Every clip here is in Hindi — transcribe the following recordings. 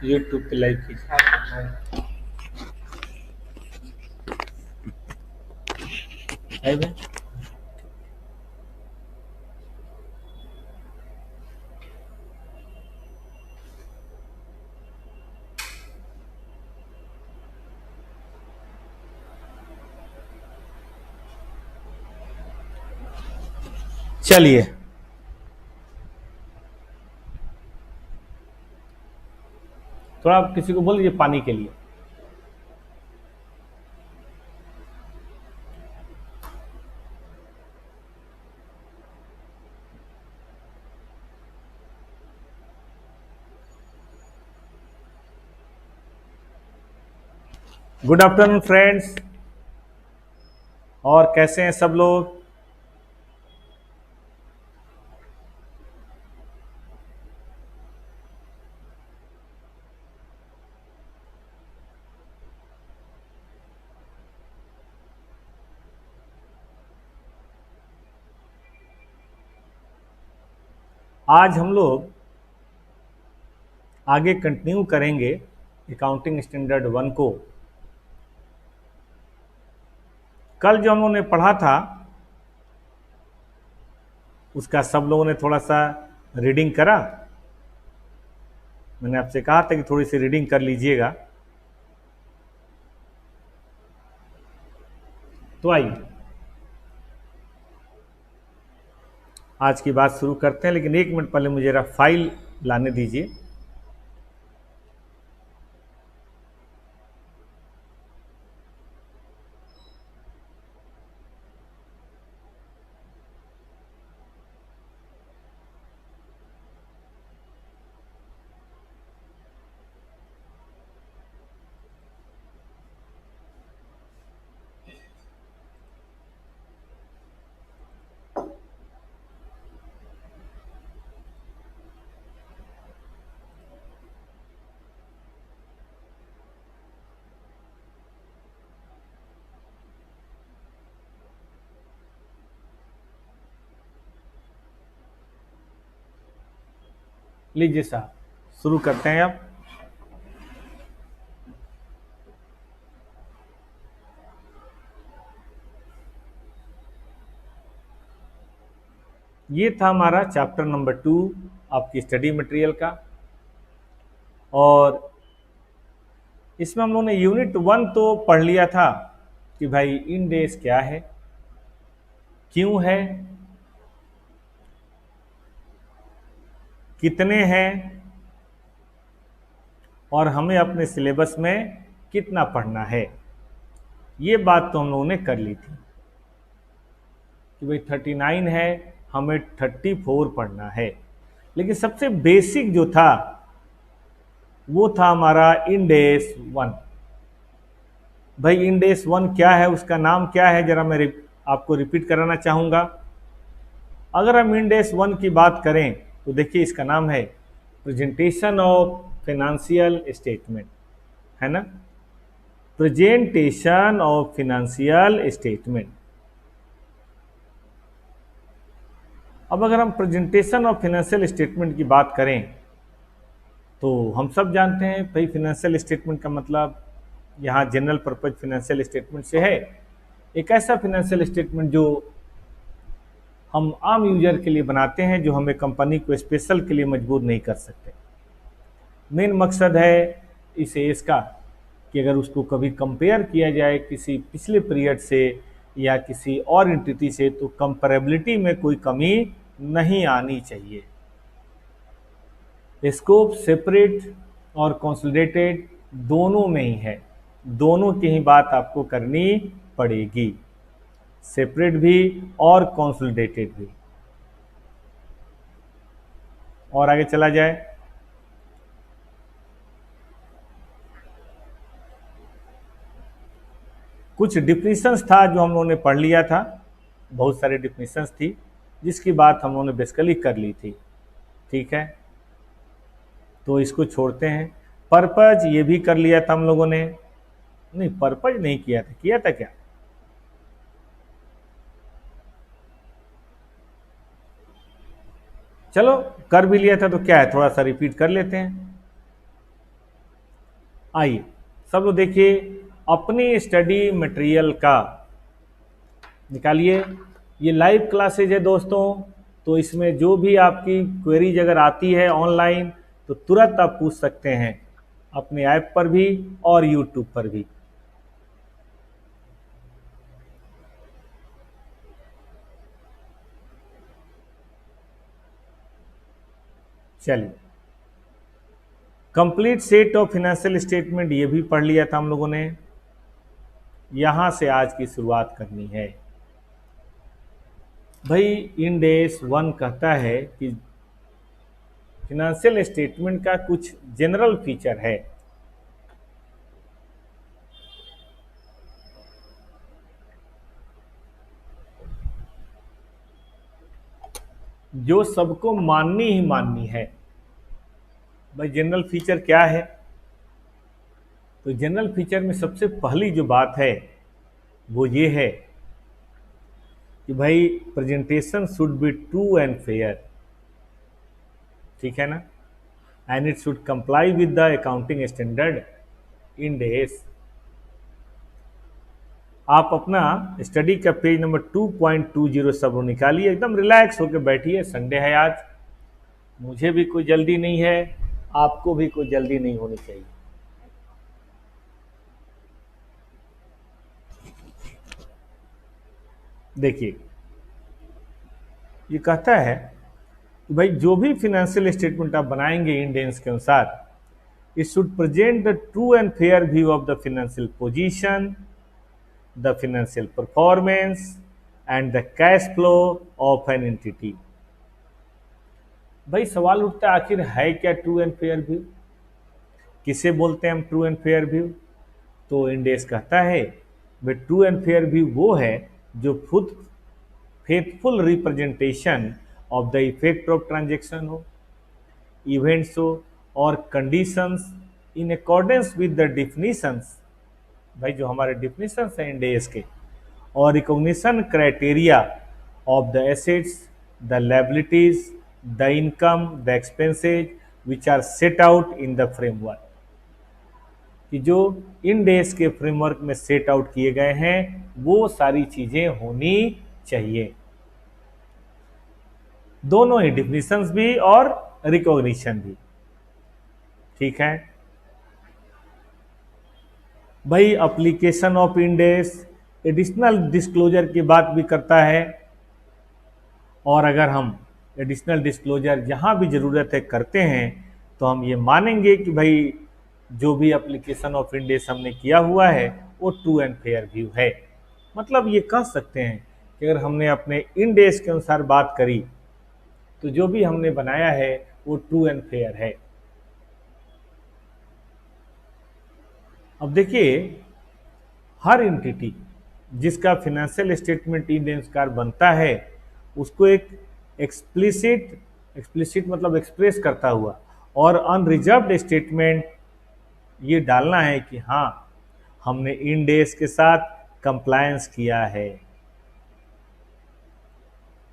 यूट्यूब पे लाइव कीजिए। लाइव है। चलिए, थोड़ा आप किसी को बोल दीजिए पानी के लिए। गुड आफ्टरनून फ्रेंड्स, और कैसे हैं सब लोग। आज हम लोग आगे कंटिन्यू करेंगे अकाउंटिंग स्टैंडर्ड 1 को। कल जो हम लोगों ने पढ़ा था उसका सब लोगों ने थोड़ा सा रीडिंग करा। मैंने आपसे कहा था कि थोड़ी सी रीडिंग कर लीजिएगा। तो आइए आज की बात शुरू करते हैं, लेकिन 1 मिनट पहले मुझे जरा फाइल लाने दीजिए। लीजिए साहब, शुरू करते हैं अब। ये था हमारा चैप्टर नंबर 2 आपकी स्टडी मटेरियल का, और इसमें हम लोगों ने यूनिट 1 तो पढ़ लिया था कि भाई इंड एज क्या है, क्यों है, कितने हैं, और हमें अपने सिलेबस में कितना पढ़ना है। ये बात तो हम लोगों ने कर ली थी कि भाई 39 है, हमें 34 पढ़ना है। लेकिन सबसे बेसिक जो था वो था हमारा इंडेस 1। भाई इंडेस 1 क्या है, उसका नाम क्या है, जरा मैं आपको रिपीट कराना चाहूंगा। अगर हम इंडेस 1 की बात करें तो देखिए इसका नाम है प्रेजेंटेशन ऑफ फाइनेंशियल स्टेटमेंट, है ना। Presentation of financial statement. अब अगर हम प्रेजेंटेशन ऑफ फाइनेंशियल स्टेटमेंट की बात करें तो हम सब जानते हैं भाई फाइनेंशियल स्टेटमेंट का मतलब यहाँ जनरल पर्पज फाइनेंशियल स्टेटमेंट से है एक ऐसा फाइनेंशियल स्टेटमेंट जो हम आम यूजर के लिए बनाते हैं, जो हमें कंपनी को स्पेशल के लिए मजबूर नहीं कर सकते। मेन मकसद है इस एज का कि अगर उसको कभी कंपेयर किया जाए किसी पिछले पीरियड से या किसी और एंटिटी से तो कंपेरेबिलिटी में कोई कमी नहीं आनी चाहिए। स्कोप सेपरेट और कंसोलिडेटेड दोनों में ही है, दोनों की ही बात आपको करनी पड़ेगी, सेपरेट भी और कंसोलिडेटेड भी। और आगे चला जाए, कुछ डिफिनीशंस था जो हम लोगों ने पढ़ लिया था, बहुत सारे डिफिनीशंस थी जिसकी बात हम लोगों ने बेसिकली कर ली थी। ठीक है, तो इसको छोड़ते हैं। पर्पज ये भी कर लिया था हम लोगों ने, नहीं पर्पज नहीं किया था, किया था क्या? चलो कर भी लिया था तो क्या है, थोड़ा सा रिपीट कर लेते हैं। आइए सब लोग देखिए, अपनी स्टडी मटेरियल का निकालिए। ये लाइव क्लासेज है दोस्तों, तो इसमें जो भी आपकी क्वेरीज अगर आती है ऑनलाइन तो तुरंत आप पूछ सकते हैं, अपने ऐप पर भी और यूट्यूब पर भी। चलिए, complete set of financial statement ये भी पढ़ लिया था हम लोगों ने। यहां से आज की शुरुआत करनी है। भाई इंड एस 1 कहता है कि फाइनेंशियल स्टेटमेंट का कुछ जनरल फीचर है। जो सबको माननी ही माननी है। भाई जनरल फीचर क्या है? तो जनरल फीचर में सबसे पहली जो बात है वो ये है कि भाई presentation should be true and fair. ठीक है ना? And it should comply with the accounting standard end S. आप अपना स्टडी का पेज नंबर 2.20 सब निकालिए, एकदम रिलैक्स होकर बैठिए। संडे है आज, मुझे भी कोई जल्दी नहीं है, आपको भी कोई जल्दी नहीं होनी चाहिए। देखिए, ये कहता है कि भाई जो भी फिनेंशियल स्टेटमेंट आप बनाएंगे इंड एस के अनुसार, it should present the true and fair view of the financial position, the financial performance and the cash flow of an entity। भाई सवाल उठता है, आखिर है क्या ट्रू एंड फेयर व्यू? किसे बोलते हैं हम ट्रू एंड फेयर व्यू? तो इंड एस कहता है भाई ट्रू एंड फेयर व्यू वो है जो खुद faithful representation of the effect of transaction हो, इवेंट्स हो और conditions in accordance with the definitions. भाई जो हमारे डिफिनीशंस हैं इंड एस के, और recognition criteria of the assets, the liabilities, the income, the expenses which are set out in the framework. कि जो इंड एस के फ्रेमवर्क में सेट आउट किए गए हैं वो सारी चीजें होनी चाहिए, दोनों ही डिफिनीशंस भी और रिकॉग्निशन भी। ठीक है भाई, application of end S additional disclosure की बात भी करता है, और अगर हम एडिशनल डिस्क्लोजर जहां भी ज़रूरत है करते हैं तो हम ये मानेंगे कि भाई जो भी एप्लीकेशन ऑफ इंड एस हमने किया हुआ है वो ट्रू एंड फेयर व्यू है। मतलब ये कह सकते हैं कि अगर हमने अपने इंड एस के अनुसार बात करी तो जो भी हमने बनाया है वो ट्रू एंड फेयर है। अब देखिए, हर एंटिटी जिसका फाइनेंशियल स्टेटमेंट इंड एस का बनता है उसको एक एक्सप्लिसिट मतलब एक्सप्रेस करता हुआ और अनरिजर्व्ड स्टेटमेंट ये डालना है कि हाँ हमने इंड एस के साथ कंप्लायंस किया है।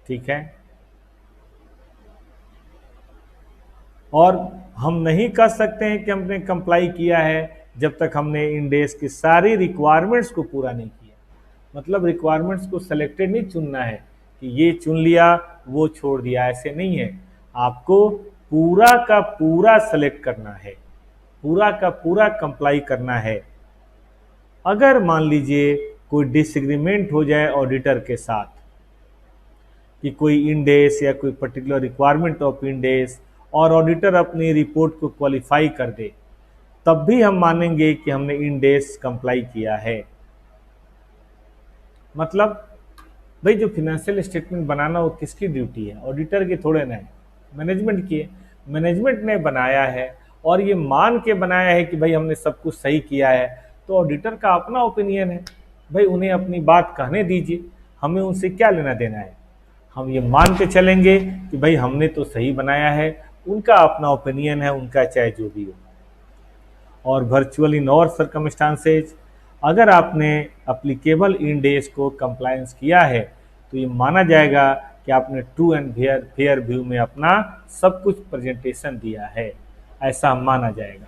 ठीक है, और हम नहीं कह सकते हैं कि हमने कंप्लाई किया है जब तक हमने इंड एस की सारी रिक्वायरमेंट्स को पूरा नहीं किया। मतलब रिक्वायरमेंट्स को सेलेक्टेड नहीं चुनना है कि ये चुन लिया वो छोड़ दिया, ऐसे नहीं है। आपको पूरा का पूरा सेलेक्ट करना है, पूरा का पूरा कंप्लाई करना है। अगर मान लीजिए कोई डिसएग्रीमेंट हो जाए ऑडिटर के साथ कि कोई इंड एस या कोई particular requirement of end S और ऑडिटर अपनी रिपोर्ट को क्वालिफाई कर दे, तब भी हम मानेंगे कि हमने इंड एस कंप्लाई किया है। मतलब भाई जो फिनेंशियल स्टेटमेंट बनाना वो किसकी ड्यूटी है? ऑडिटर की थोड़े ना है, मैनेजमेंट की है। मैनेजमेंट ने बनाया है और ये मान के बनाया है कि भाई हमने सब कुछ सही किया है, तो ऑडिटर का अपना ओपिनियन है। भाई उन्हें अपनी बात कहने दीजिए, हमें उनसे क्या लेना देना है। हम ये मान के चलेंगे कि भाई हमने तो सही बनाया है, उनका अपना ओपिनियन है, उनका चाहे जो भी हो। और वर्चुअल इन और सर्कमस्टांसेज, अगर आपने अप्लीकेबल इंड एस को कंप्लायंस किया है तो ये माना जाएगा कि कि आपने ट्रू एंड फेयर व्यू में अपना सब कुछ प्रेजेंटेशन दिया है, ऐसा माना जाएगा।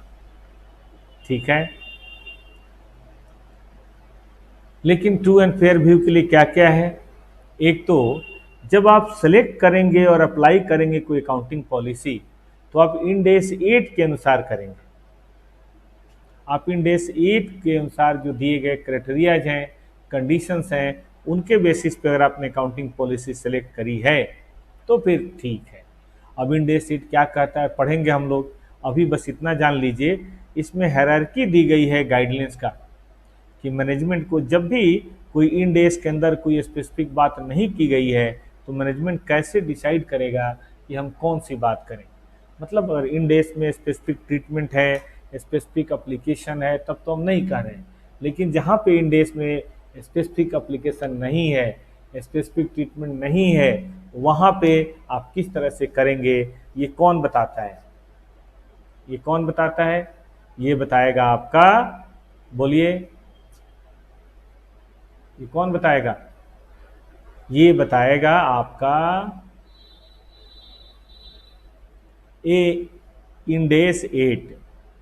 ठीक है, लेकिन ट्रू एंड फेयर व्यू के लिए क्या क्या है? एक तो जब आप सेलेक्ट करेंगे और अप्लाई करेंगे कोई अकाउंटिंग पॉलिसी, तो आप इंड एस 8 के अनुसार करेंगे। आप इंड एस 8 के अनुसार जो दिए गए क्राइटेरियाज हैं, कंडीशंस हैं, उनके बेसिस पे अगर आपने अकाउंटिंग पॉलिसी सेलेक्ट करी है तो फिर ठीक है। अब इंड एस 8 क्या कहता है पढ़ेंगे हम लोग, अभी बस इतना जान लीजिए, इसमें हायरार्की दी गई है गाइडलाइंस का, कि मैनेजमेंट को जब भी कोई इंड एस के अंदर कोई स्पेसिफिक बात नहीं की गई है तो मैनेजमेंट कैसे डिसाइड करेगा कि हम कौन सी बात करें। मतलब अगर इंड एस में स्पेसिफिक ट्रीटमेंट है, स्पेसिफिक अप्लीकेशन है, तब तो हम नहीं कह रहे हैं, लेकिन जहाँ पे इंड एस में स्पेसिफिक अप्लीकेशन नहीं है, स्पेसिफिक ट्रीटमेंट नहीं है, वहाँ पे आप किस तरह से करेंगे, ये कौन बताता है? ये कौन बताता है? ये बताएगा आपका, बोलिए, ये कौन बताएगा? ये बताएगा आपका ए इंड एस 8।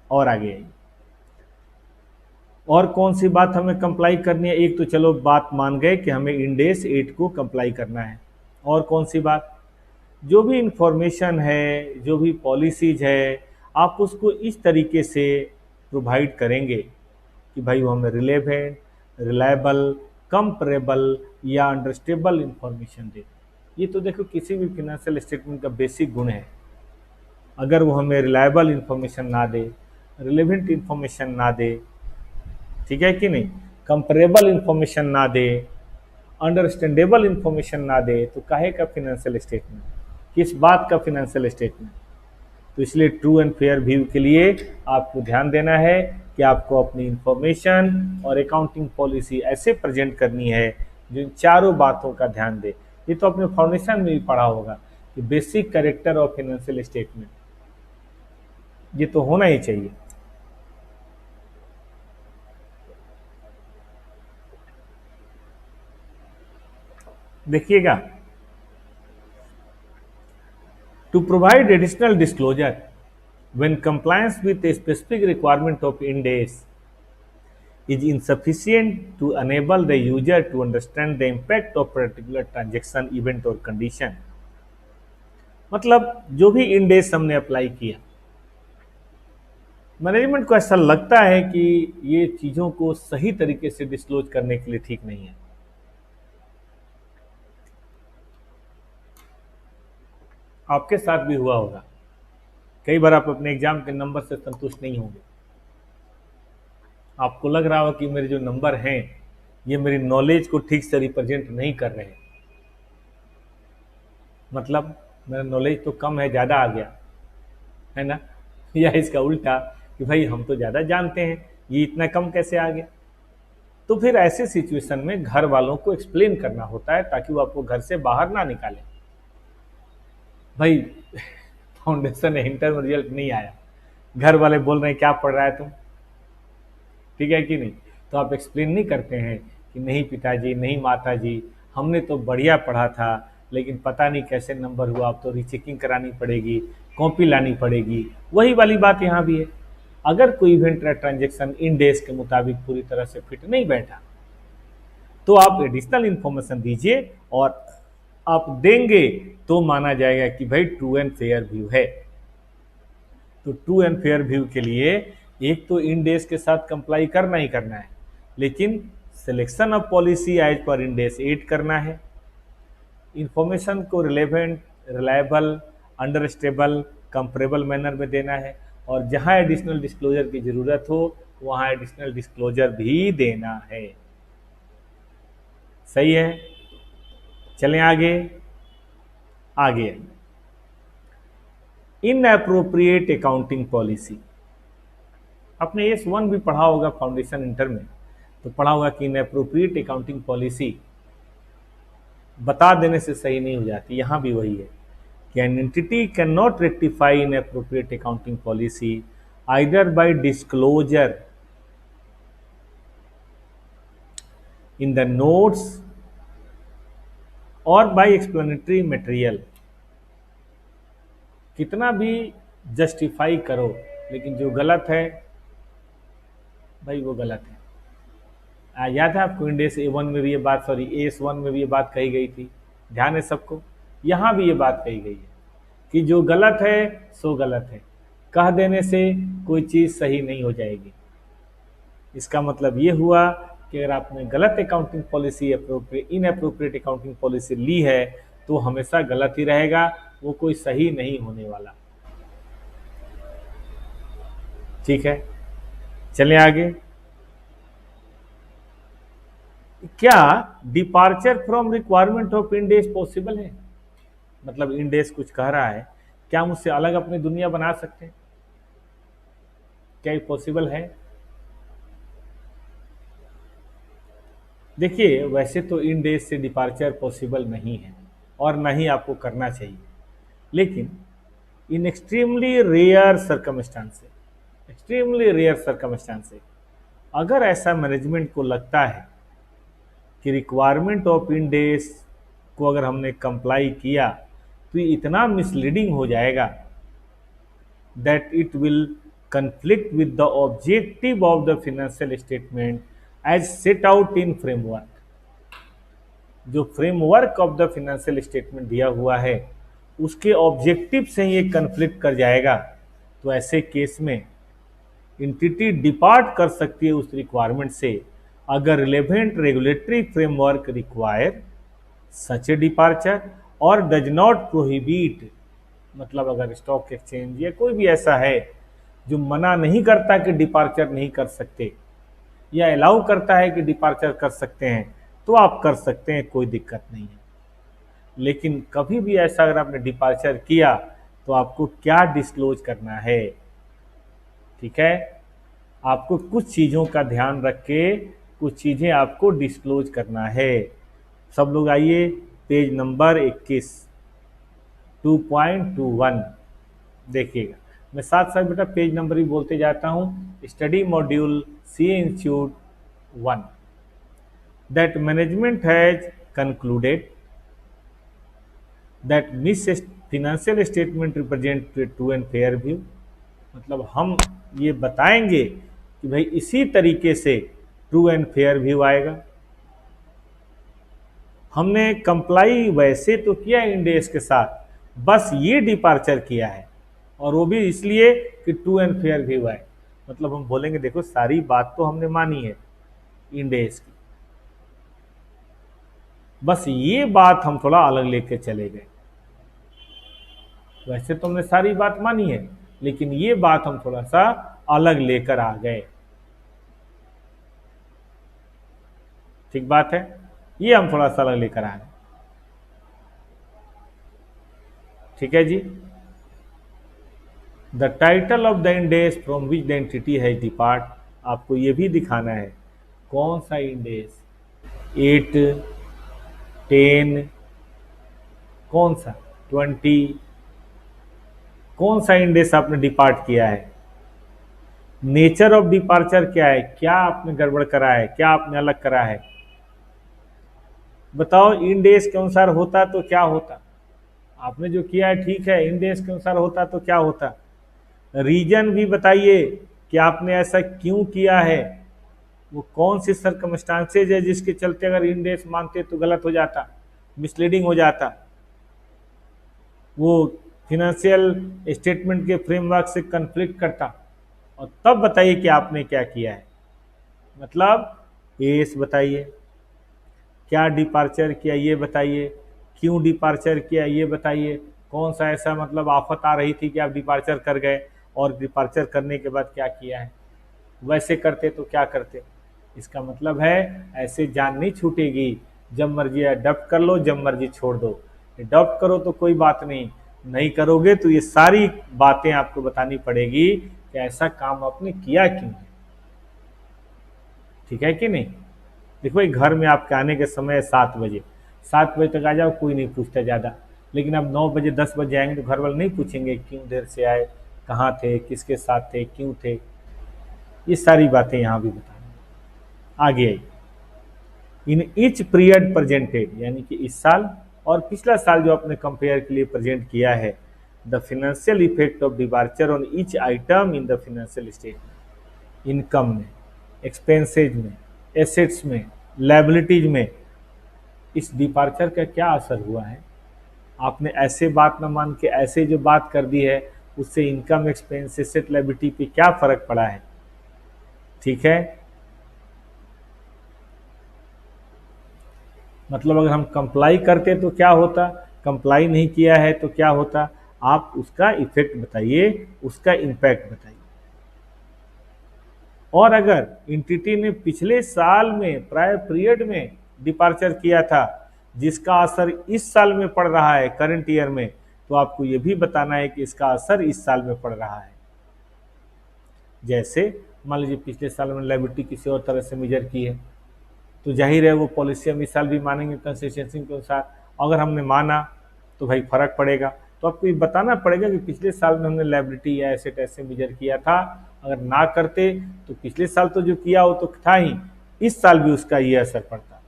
और आगे आइए, और कौन सी बात हमें कंप्लाई करनी है? एक तो चलो बात मान गए कि हमें इंड एस 8 को कंप्लाई करना है, और कौन सी बात? जो भी इंफॉर्मेशन है, जो भी पॉलिसीज है, आप उसको इस तरीके से प्रोवाइड करेंगे कि भाई वो हमें रिलेवेंट, रिलायबल, कंपरेबल या अंडरस्टेबल इंफॉर्मेशन दे। ये तो देखो किसी भी फिनेंशियल स्टेटमेंट का बेसिक गुण है। अगर वो हमें रिलायबल इंफॉर्मेशन ना दे, रिलेवेंट इंफॉर्मेशन ना दे, ठीक है कि नहीं, कंपरेबल इंफॉर्मेशन ना दे, अंडरस्टैंडेबल इंफॉर्मेशन ना दे, तो काहे का फिनेंशियल स्टेटमेंट, किस बात का फिनेंशियल स्टेटमेंट? तो इसलिए ट्रू एंड फेयर व्यू के लिए आपको ध्यान देना है कि आपको अपनी इंफॉर्मेशन और अकाउंटिंग पॉलिसी ऐसे प्रेजेंट करनी है जो इन चारों बातों का ध्यान दे। ये तो अपने फाउंडेशन में भी पढ़ा होगा कि basic character of financial statement, ये तो होना ही चाहिए। देखिएगा, to provide additional disclosure when compliance with a specific requirement of Ind AS is insufficient to enable the user to understand the impact of particular transaction, event or condition। मतलब जो भी Ind AS हमने अप्लाई किया, मैनेजमेंट को ऐसा लगता है कि ये चीजों को सही तरीके से डिस्क्लोज करने के लिए ठीक नहीं है। आपके साथ भी हुआ होगा, कई बार आप अपने एग्जाम के नंबर से संतुष्ट नहीं होंगे, आपको लग रहा हो कि मेरे जो नंबर हैं ये मेरी नॉलेज को ठीक से रिप्रेजेंट नहीं कर रहे हैं, मतलब मेरा नॉलेज तो कम है, ज़्यादा आ गया है ना, या इसका उल्टा कि भाई हम तो ज़्यादा जानते हैं, ये इतना कम कैसे आ गया। तो फिर ऐसे सिचुएशन में घर वालों को एक्सप्लेन करना होता है ताकि वो आपको घर से बाहर ना निकाले। भाई फाउंडेशन इंटर में रिजल्ट नहीं आया, घर वाले बोल रहे हैं क्या पढ़ रहा है तुम, ठीक है कि नहीं, तो आप एक्सप्लेन नहीं करते हैं कि नहीं पिताजी, नहीं माताजी, हमने तो बढ़िया पढ़ा था लेकिन पता नहीं कैसे नंबर हुआ, अब तो रीचेकिंग करानी पड़ेगी, कॉपी लानी पड़ेगी। वही वाली बात यहाँ भी है, अगर कोई इवेंट या ट्रांजेक्शन इंड एस के मुताबिक पूरी तरह से फिट नहीं बैठा तो आप एडिशनल इंफॉर्मेशन दीजिए, और आप देंगे तो माना जाएगा कि भाई ट्रू एंड फेयर व्यू है। तो ट्रू एंड फेयर व्यू के लिए एक तो इंड एस के साथ कंप्लाई करना ही करना है, लेकिन selection of policy as per Ind AS 8 करना है, इंफॉर्मेशन को relevant, reliable, understandable, comparable manner में देना है, और जहां एडिशनल डिस्क्लोजर की जरूरत हो वहां एडिशनल डिस्क्लोजर भी देना है। सही है, चलें आगे। आगे इन अप्रोप्रिएट अकाउंटिंग पॉलिसी, आपने एस 1 भी पढ़ा होगा फाउंडेशन इंटर में, तो पढ़ा होगा कि इन अप्रोप्रिएट अकाउंटिंग पॉलिसी बता देने से सही नहीं हो जाती, यहां भी वही है कि an entity can not rectify in appropriate accounting policy either bye disclosure in the notes और बाय एक्सप्लेनेटरी मटेरियल। कितना भी जस्टिफाई करो, लेकिन जो गलत है भाई वो गलत है। याद है आपको इंडेक्स A1 में भी ये बात, सॉरी AS1 में भी ये बात कही गई थी, ध्यान है सबको। यहाँ भी ये बात कही गई है कि जो गलत है सो गलत है, कह देने से कोई चीज़ सही नहीं हो जाएगी। इसका मतलब ये हुआ कि अगर आपने गलत accounting policy, inappropriate accounting policy ली है तो हमेशा गलत ही रहेगा, वो कोई सही नहीं होने वाला। ठीक है, चलें आगे। क्या departure from requirement of Ind AS possible है? मतलब इंड एज कुछ कह रहा है, क्या हम उससे अलग अपनी दुनिया बना सकते हैं? क्या ये पॉसिबल है? देखिए, वैसे तो इंड एज से डिपार्चर पॉसिबल नहीं है और ना ही आपको करना चाहिए, लेकिन in extremely rare circumstances, extremely rare circumstances, अगर ऐसा मैनेजमेंट को लगता है कि रिक्वायरमेंट ऑफ इंड एज को अगर हमने कंप्लाई किया तो ये इतना मिसलीडिंग हो जाएगा that it will conflict with the objective of the financial statement as set out in framework। जो framework of the financial statement दिया हुआ है उसके ऑब्जेक्टिव से ये कन्फ्लिक्ट कर जाएगा, तो ऐसे केस में एंटिटी डिपार्ट कर सकती है उस रिक्वायरमेंट से अगर relevant regulatory framework require such a departure और डज नॉट प्रोहिबिट। मतलब अगर स्टॉक एक्सचेंज या कोई भी ऐसा है जो मना नहीं करता कि डिपार्चर नहीं कर सकते या अलाउ करता है कि डिपार्चर कर सकते हैं, तो आप कर सकते हैं, कोई दिक्कत नहीं है। लेकिन कभी भी ऐसा अगर आपने डिपार्चर किया तो आपको क्या डिस्क्लोज करना है? ठीक है, आपको कुछ चीज़ों का ध्यान रख के कुछ चीज़ें आपको डिस्क्लोज करना है। सब लोग आइए पेज नंबर 21 2.21 देखिएगा। मैं साथ साथ बेटा पेज नंबर भी बोलते जाता हूँ। Study module CA institute 1 that management has concluded that miss financial statement represent true and fair view. मतलब हम ये बताएंगे कि भाई इसी तरीके से ट्रू एंड फेयर व्यू आएगा। हमने कंप्लाई वैसे तो किया इंड एज के साथ, बस ये डिपार्चर किया है और वो भी इसलिए कि ट्रू एंड फेयर व्यू आए। मतलब हम बोलेंगे देखो सारी बात तो हमने मानी है इंड एज की, बस ये बात हम थोड़ा अलग लेके चले गए। वैसे तो हमने सारी बात मानी है, लेकिन ये बात हम थोड़ा सा अलग लेकर आ गए। ठीक बात है, ये हम थोड़ा सा अलग लेकर आ गए। ठीक है जी। The title of the Ind AS from which the entity has depart. आपको ये भी दिखाना है कौन सा इंडेस, 8, 10, कौन सा 20, कौन सा इंडेस आपने डिपार्ट किया है, नेचर ऑफ डिपार्चर क्या है, क्या आपने गड़बड़ करा है, क्या आपने अलग करा है। बताओ इंडेस के अनुसार होता तो क्या होता? आपने जो किया है ठीक है, इंडेस के अनुसार होता तो क्या होता? रीजन भी बताइए कि आपने ऐसा क्यों किया है, वो कौन सी सर्कमस्टांसेज है जिसके चलते अगर इंडेस मानते तो गलत हो जाता, मिसलीडिंग हो जाता, वो फिनेंशियल स्टेटमेंट के फ्रेमवर्क से कन्फ्लिक्ट करता। और तब बताइए कि आपने क्या किया है। मतलब एस बताइए, क्या डिपार्चर किया ये बताइए, क्यों डिपार्चर किया ये बताइए, कौन सा ऐसा मतलब आफत आ रही थी कि आप डिपार्चर कर गए और डिपार्चर करने के बाद क्या किया है, वैसे करते तो क्या करते। इसका मतलब है ऐसे जान नहीं छूटेगी, जब मर्जी अडॉप्ट कर लो, जब मर्जी छोड़ दो। अडॉप्ट करो तो कोई बात नहीं, नहीं करोगे तो ये सारी बातें आपको बतानी पड़ेगी कि ऐसा काम आपने किया क्यों है। ठीक है कि नहीं? देखो भाई, घर में आपके आने के समय 7 बजे, 7 बजे तक आ जाओ, कोई नहीं पूछता ज़्यादा। लेकिन अब 9 बजे 10 बजे आएंगे तो घर वाले नहीं पूछेंगे क्यों देर से आए, कहाँ थे, किसके साथ थे, क्यों थे। ये सारी बातें यहाँ भी बतानी। आगे आई इन ईच पीरियड प्रेजेंटेड, यानी कि इस साल और पिछला साल जो आपने कंपेयर के लिए प्रेजेंट किया है, the financial effect of departure on each item in the financial statement, income में, एक्सपेंसेज में, एसेट्स में, लायबिलिटीज में इस डिपार्चर का क्या असर हुआ है। आपने ऐसे बात ना मान के ऐसे जो बात कर दी है उससे इनकम, एक्सपेंस, एसेट, लायबिलिटी पे क्या फर्क पड़ा है। ठीक है, मतलब अगर हम कंप्लाई करते तो क्या होता, कंप्लाई नहीं किया है तो क्या होता, आप उसका इफेक्ट बताइए, उसका इम्पैक्ट बताइए। और अगर एंटिटी ने पिछले साल में, प्रायर पीरियड में डिपार्चर किया था जिसका असर इस साल में पड़ रहा है, करंट ईयर में, तो आपको यह भी बताना है कि इसका असर इस साल में पड़ रहा है। जैसे मान लीजिए पिछले साल में लायबिलिटी किसी और तरह से मेजर की है तो जाहिर है वो पॉलिसी हम इस साल भी मानेंगे कंसिस्टेंसी के अनुसार। अगर हमने माना तो भाई फर्क पड़ेगा, तो आपको ये बताना पड़ेगा कि पिछले साल में हमने लायबिलिटी या एसेट ऐसे मेजर किया था। अगर ना करते तो पिछले साल तो जो किया वो तो था ही, इस साल भी उसका ये असर पड़ता।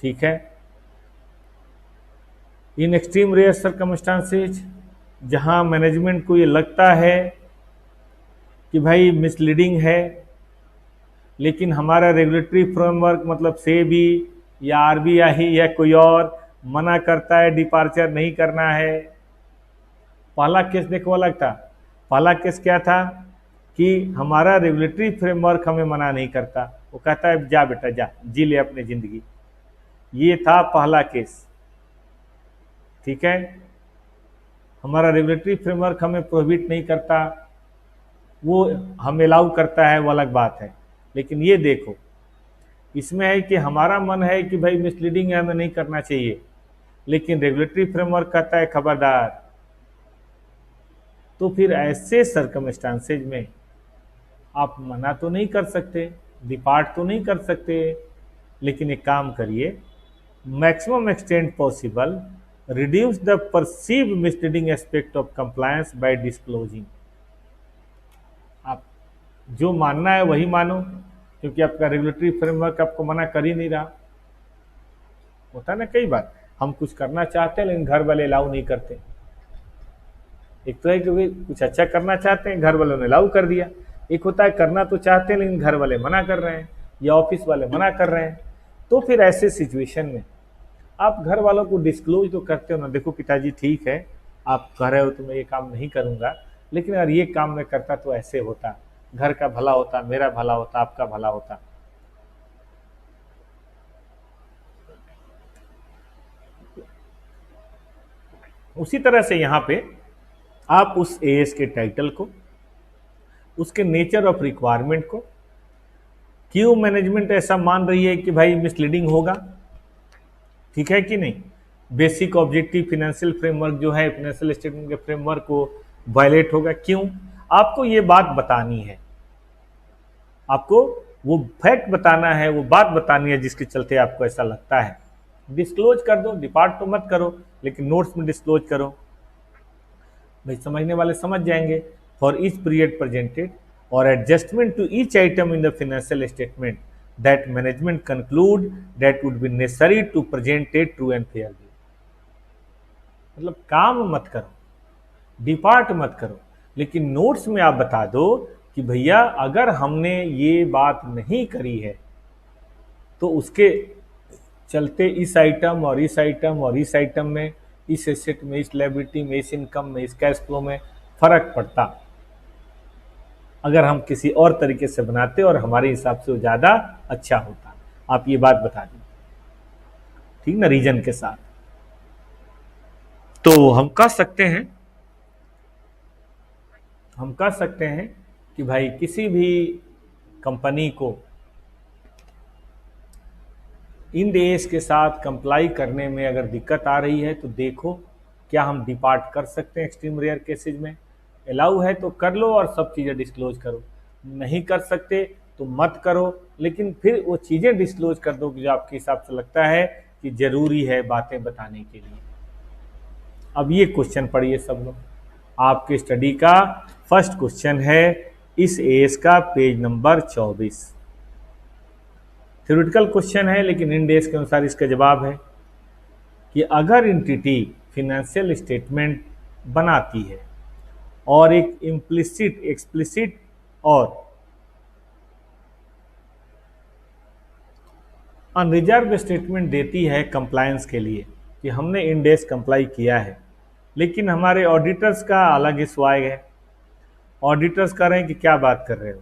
ठीक है, इन एक्सट्रीम रेयर सर्कमस्टांसेज, जहां मैनेजमेंट को ये लगता है कि भाई मिसलीडिंग है, लेकिन हमारा रेगुलेटरी फ्रेमवर्क मतलब सेबी या आरबीआई या कोई और मना करता है, डिपार्चर नहीं करना है। पहला केस देखो अलग था। पहला केस क्या था कि हमारा रेगुलेटरी फ्रेमवर्क हमें मना नहीं करता, वो कहता है जा बेटा जा, जी ले अपनी जिंदगी। ये था पहला केस। ठीक है, हमारा रेगुलेटरी फ्रेमवर्क हमें प्रोहिबिट नहीं करता, वो हमें अलाउ करता है, वो अलग बात है। लेकिन ये देखो, इसमें है कि हमारा मन है कि भाई मिसलीडिंग है, हमें नहीं करना चाहिए, लेकिन रेगुलेटरी फ्रेमवर्क कहता है खबरदार। तो फिर ऐसे सर्कमस्टांसेज में आप मना तो नहीं कर सकते, डिपार्ट तो नहीं कर सकते, लेकिन एक काम करिए, maximum extent possible reduce the perceived misleading aspect of compliance by disclosing. आप जो मानना है वही मानो, क्योंकि आपका रेगुलेटरी फ्रेमवर्क आपको मना कर ही नहीं रहा। होता है ना कई बार हम कुछ करना चाहते हैं लेकिन घर वाले अलाउ नहीं करते। एक तो है कि वे कुछ अच्छा करना चाहते हैं, घर वालों ने अलाउ कर दिया। एक होता है करना तो चाहते हैं लेकिन घर वाले मना कर रहे हैं या ऑफिस वाले मना कर रहे हैं। तो फिर ऐसे सिचुएशन में आप घर वालों को डिस्क्लोज तो करते हो ना, देखो पिताजी ठीक है आप कह रहे हो तो मैं ये काम नहीं करूंगा, लेकिन अगर ये काम मैं करता तो ऐसे होता, घर का भला होता, मेरा भला होता, आपका भला होता। उसी तरह से यहां पे आप उस एएस के टाइटल को, उसके नेचर ऑफ रिक्वायरमेंट को, क्यों मैनेजमेंट ऐसा मान रही है कि भाई मिसलीडिंग होगा, ठीक है कि नहीं, बेसिक ऑब्जेक्टिव फाइनेंशियल फ्रेमवर्क जो है फाइनेंशियल स्टेटमेंट के फ्रेमवर्क को वायलेट होगा, क्यों, आपको ये बात बतानी है। आपको वो फैक्ट बताना है, वो बात बतानी है जिसके चलते आपको ऐसा लगता है। डिस्क्लोज कर दो, डिपार्ट तो मत करो, लेकिन नोट्स में डिस्क्लोज करो, भाई समझने वाले समझ जाएंगे। फॉर ईच पीरियड प्रेजेंटेड और adjustment to each item in the financial statement that management conclude that would be necessary to present a true and fair view. मतलब काम मत करो, डिपार्ट मत करो, लेकिन नोट्स में आप बता दो कि भैया अगर हमने ये बात नहीं करी है तो उसके चलते इस आइटम और इस आइटम और इस आइटम में, इस एसेट में, इस लायबिलिटी में, इस इनकम में, इस कैश फ्लो में फर्क पड़ता। अगर हम किसी और तरीके से बनाते और हमारे हिसाब से वो ज्यादा अच्छा होता। आप ये बात बता दीजिए, ठीक ना, रीजन के साथ। तो हम कह सकते हैं कि भाई किसी भी कंपनी को इन डेज के साथ कंप्लाई करने में अगर दिक्कत आ रही है तो देखो क्या हम डिपार्ट कर सकते हैं। एक्सट्रीम रेयर केसेज में अलाउ है तो कर लो और सब चीज़ें डिस्क्लोज करो, नहीं कर सकते तो मत करो, लेकिन फिर वो चीज़ें डिस्क्लोज कर दो जो आपके हिसाब से लगता है कि जरूरी है बातें बताने के लिए। अब ये क्वेश्चन पढ़िए सब लोग, आपके स्टडी का फर्स्ट क्वेश्चन है इस एएस का पेज नंबर 24। थ्योरेटिकल क्वेश्चन है लेकिन इन डेज के अनुसार इसका जवाब है। कि अगर एंटिटी फिनेंशियल स्टेटमेंट बनाती है और एक इम्प्लिसिट एक्सप्लिसिट और अनरिजर्व स्टेटमेंट देती है कंप्लायंस के लिए कि हमने इंड एस कंप्लाई किया है, लेकिन हमारे ऑडिटर्स का अलग ही स्वाग है। ऑडिटर्स कह रहे हैं कि क्या बात कर रहे हो,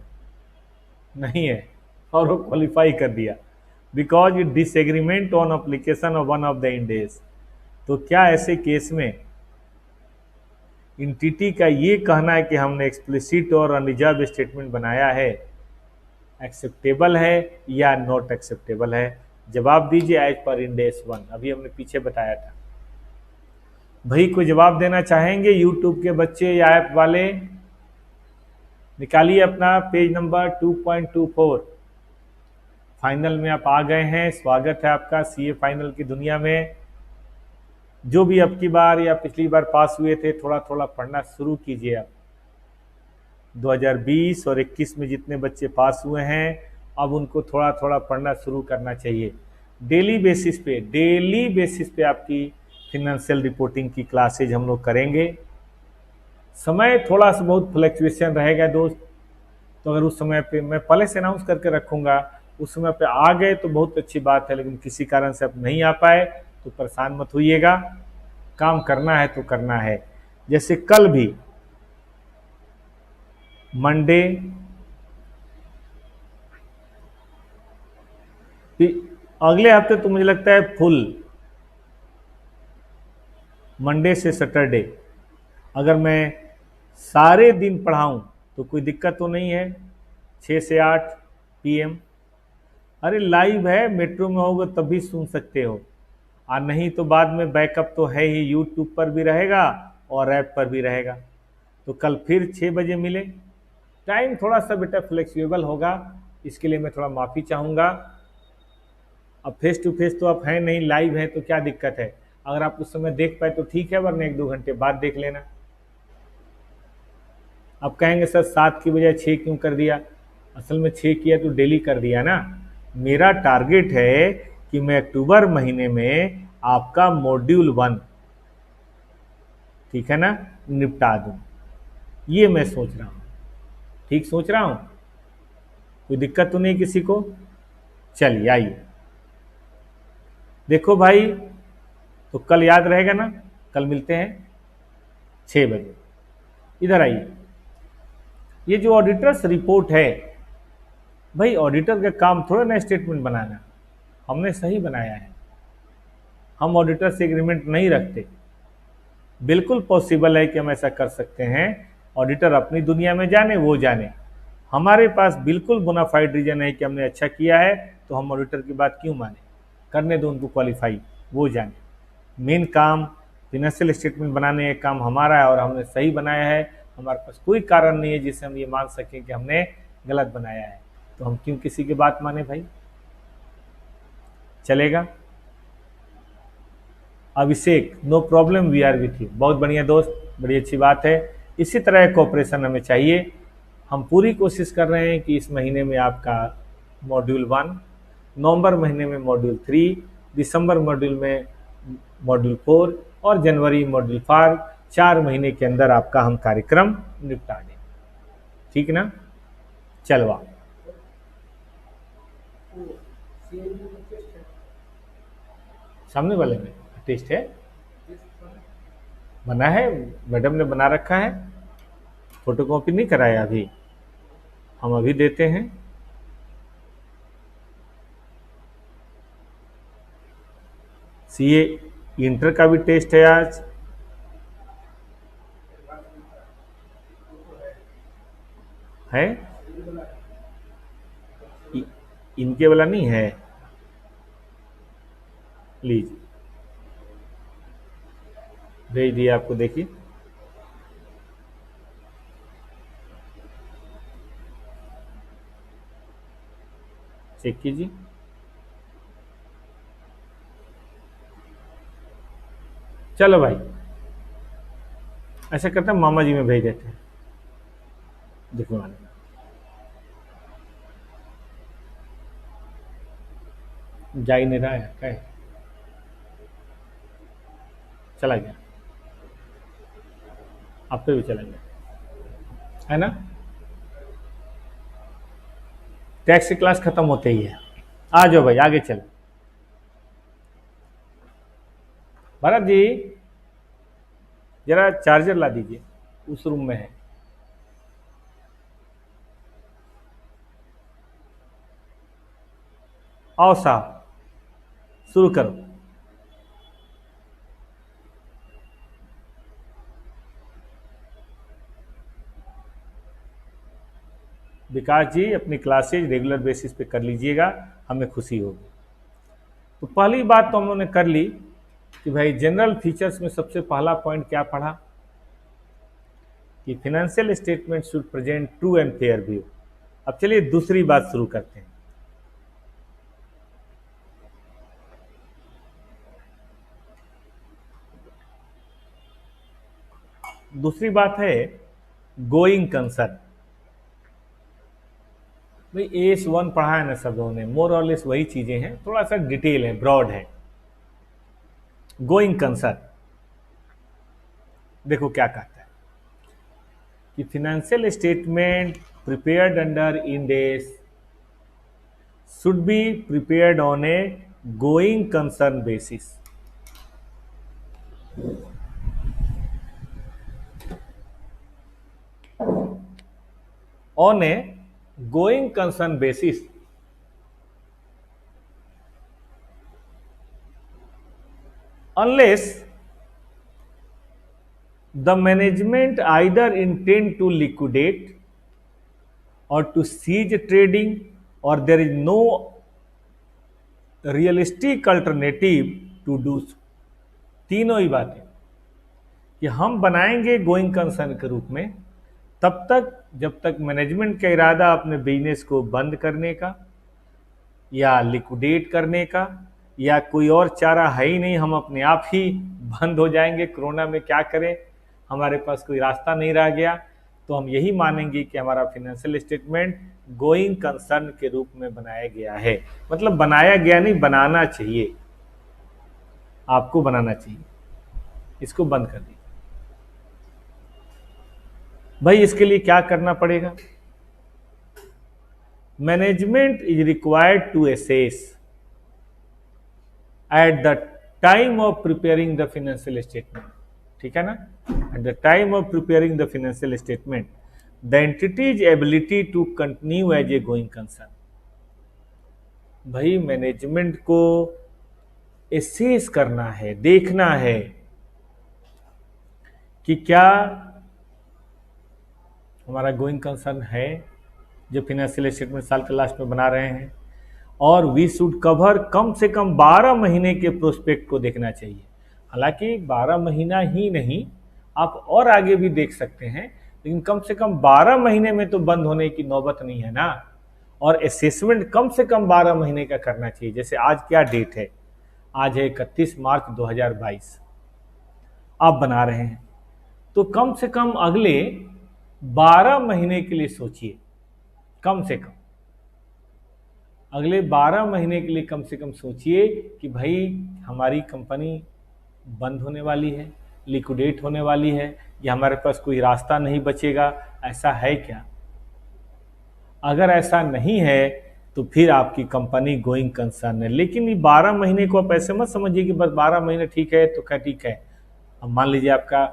नहीं है, और वो क्वालिफाई कर दिया because it disagreement on application of one of the इंडेस। तो क्या ऐसे केस में इंटिटी का ये कहना है कि हमने एक्सप्लिसिट और अनरिजर्व स्टेटमेंट बनाया है, एक्सेप्टेबल है या नॉट एक्सेप्टेबल है? जवाब दीजिए एज पर इंडेस 1, अभी हमने पीछे बताया था। भाई कोई जवाब देना चाहेंगे यूट्यूब के बच्चे या ऐप वाले? निकालिए अपना पेज नंबर 2.24। फाइनल में आप आ गए हैं, स्वागत है आपका सीए फाइनल की दुनिया में। जो भी अब की बार या पिछली बार पास हुए थे, थोड़ा थोड़ा पढ़ना शुरू कीजिए। आप 2020 और 21 में जितने बच्चे पास हुए हैं, अब उनको थोड़ा थोड़ा पढ़ना शुरू करना चाहिए। डेली बेसिस पे आपकी फिनेंशियल रिपोर्टिंग की क्लासेज हम लोग करेंगे। समय थोड़ा सा बहुत फ्लक्चुएशन रहेगा दोस्त, तो अगर उस समय पे मैं पहले से अनाउंस करके रखूंगा, उस समय पे आ गए तो बहुत अच्छी बात है, लेकिन किसी कारण से आप नहीं आ पाए तो परेशान मत होइएगा। काम करना है तो करना है। जैसे कल भी मंडे, अगले हफ्ते तो मुझे लगता है फुल मंडे से सैटरडे, अगर मैं सारे दिन पढ़ाऊं तो कोई दिक्कत तो नहीं है। 6 से 8 पीएम, अरे लाइव है, मेट्रो में होगा तब भी सुन सकते हो, और नहीं तो बाद में बैकअप तो है ही, यूट्यूब पर भी रहेगा और ऐप पर भी रहेगा। तो कल फिर 6 बजे मिले। टाइम थोड़ा सा बेटा फ्लेक्सिबल होगा, इसके लिए मैं थोड़ा माफ़ी चाहूँगा। अब फेस टू फेस तो आप हैं नहीं, लाइव है तो क्या दिक्कत है? अगर आप उस समय देख पाए तो ठीक है, वरना 1-2 घंटे बाद देख लेना। अब कहेंगे सर 7 की बजाय 6 क्यों कर दिया? असल में 6 किया तो डेली कर दिया ना। मेरा टारगेट है कि मैं अक्टूबर महीने में आपका मॉड्यूल 1, ठीक है ना, निपटा दूं। ये मैं सोच रहा हूँ, ठीक सोच रहा हूँ? कोई दिक्कत तो नहीं किसी को? चलिए आइए देखो भाई, तो कल याद रहेगा ना, कल मिलते हैं 6 बजे। इधर आइए, ये जो ऑडिटर्स रिपोर्ट है, भाई ऑडिटर का काम थोड़ा ना स्टेटमेंट बनाना, हमने सही बनाया है। हम ऑडिटर से एग्रीमेंट नहीं रखते। बिल्कुल पॉसिबल है कि हम ऐसा कर सकते हैं, ऑडिटर अपनी दुनिया में जाने, वो जाने। हमारे पास बिल्कुल बोनाफाइड रीजन है कि हमने अच्छा किया है, तो हम ऑडिटर की बात क्यों माने? करने दो उनको क्वालिफाई, वो जाने। मेन काम फिनेंशियल स्टेटमेंट बनाने का काम हमारा है, और हमने सही बनाया है। हमारे पास कोई कारण नहीं है जिससे हम ये मान सकें कि हमने गलत बनाया है, तो हम क्यों किसी की बात माने भाई? चलेगा? Abhishek, no problem, we are with you. बहुत बढ़िया दोस्त, बड़ी अच्छी बात है। इसी तरह कोऑपरेशन हमें चाहिए। हम पूरी कोशिश कर रहे हैं कि इस महीने में आपका मॉड्यूल 1, नवंबर महीने में मॉड्यूल 3, दिसंबर मॉड्यूल में मॉड्यूल 4 और जनवरी मॉड्यूल 5, 4 महीने के अंदर आपका हम कार्यक्रम निपटा दें। ठीक ना? चलवा सामने वाले में टेस्ट है, बना है, मैडम ने बना रखा है, फोटोकॉपी नहीं कराया अभी, हम अभी देते हैं। सीए इंटर का भी टेस्ट है आज, है? इनके वाला नहीं है, लीजिए भेज दिया आपको, देखिए। चेक कीजिए। चलो भाई, ऐसा करते हैं, मामा जी में भेज देते हैं, दिखवाने। जा ही नहीं रहा है क्या है? चला गया, आप पे भी चला गया, है ना। टैक्स की क्लास खत्म होते ही है। आ जाओ भाई, आगे चलो। भरत जी, जरा चार्जर ला दीजिए, उस रूम में है। आओ साहब, शुरू करो। विकास जी, अपनी क्लासेज रेगुलर बेसिस पे कर लीजिएगा, हमें खुशी होगी। तो पहली बात तो हम लोगों ने कर ली कि भाई जनरल फीचर्स में सबसे पहला पॉइंट क्या पढ़ा कि financial statement should present true and fair view. अब चलिए दूसरी बात शुरू करते हैं। दूसरी बात है गोइंग कंसर्न। भाई AS1 पढ़ा है ना सब लोगों ने, मोर और लेस वही चीजें हैं, थोड़ा सा डिटेल है, ब्रॉड है। गोइंग कंसर्न देखो क्या कहता है कि financial statement prepared under end S should be prepared on A going concern basis. On A going concern basis unless the management either intend to liquidate or to cease trading or there is no realistic alternative to do so। तीनों ही बातें कि हम बनाएंगे गोइंग कंसर्न के रूप में तब तक जब तक मैनेजमेंट का इरादा अपने बिजनेस को बंद करने का या लिक्विडेट करने का या कोई और चारा है ही नहीं, हम अपने आप ही बंद हो जाएंगे, कोरोना में क्या करें, हमारे पास कोई रास्ता नहीं रह गया, तो हम यही मानेंगे कि हमारा फाइनेंशियल स्टेटमेंट गोइंग कंसर्न के रूप में बनाया गया है। मतलब बनाया गया नहीं, बनाना चाहिए, आपको बनाना चाहिए। इसको बंद कर दीजिए भाई। इसके लिए क्या करना पड़ेगा? Management is required to assess at the time of preparing the financial statement, ठीक है ना। at the time of preparing the financial statement the entity's ability to continue as a going concern। भाई मैनेजमेंट को एसेस करना है, देखना है कि क्या हमारा गोइंग कंसर्न है जो फाइनेंशियल स्टेटमेंट साल के लास्ट में बना रहे हैं, और वी शुड कवर कम से कम 12 महीने के प्रोस्पेक्ट को देखना चाहिए। हालांकि 12 महीना ही नहीं, आप और आगे भी देख सकते हैं, लेकिन कम से कम 12 महीने में तो बंद होने की नौबत नहीं है ना। और असेसमेंट कम से कम 12 महीने का करना चाहिए। जैसे आज क्या डेट है? आज है 31 मार्च 2022, आप बना रहे हैं तो कम से कम अगले 12 महीने के लिए सोचिए। कम से कम अगले 12 महीने के लिए कम से कम सोचिए कि भाई हमारी कंपनी बंद होने वाली है, लिक्विडेट होने वाली है, या हमारे पास कोई रास्ता नहीं बचेगा, ऐसा है क्या? अगर ऐसा नहीं है तो फिर आपकी कंपनी गोइंग कंसर्न है। लेकिन ये 12 महीने को आप ऐसे मत समझिए कि बस 12 महीने ठीक है तो क्या ठीक है। अब मान लीजिए आपका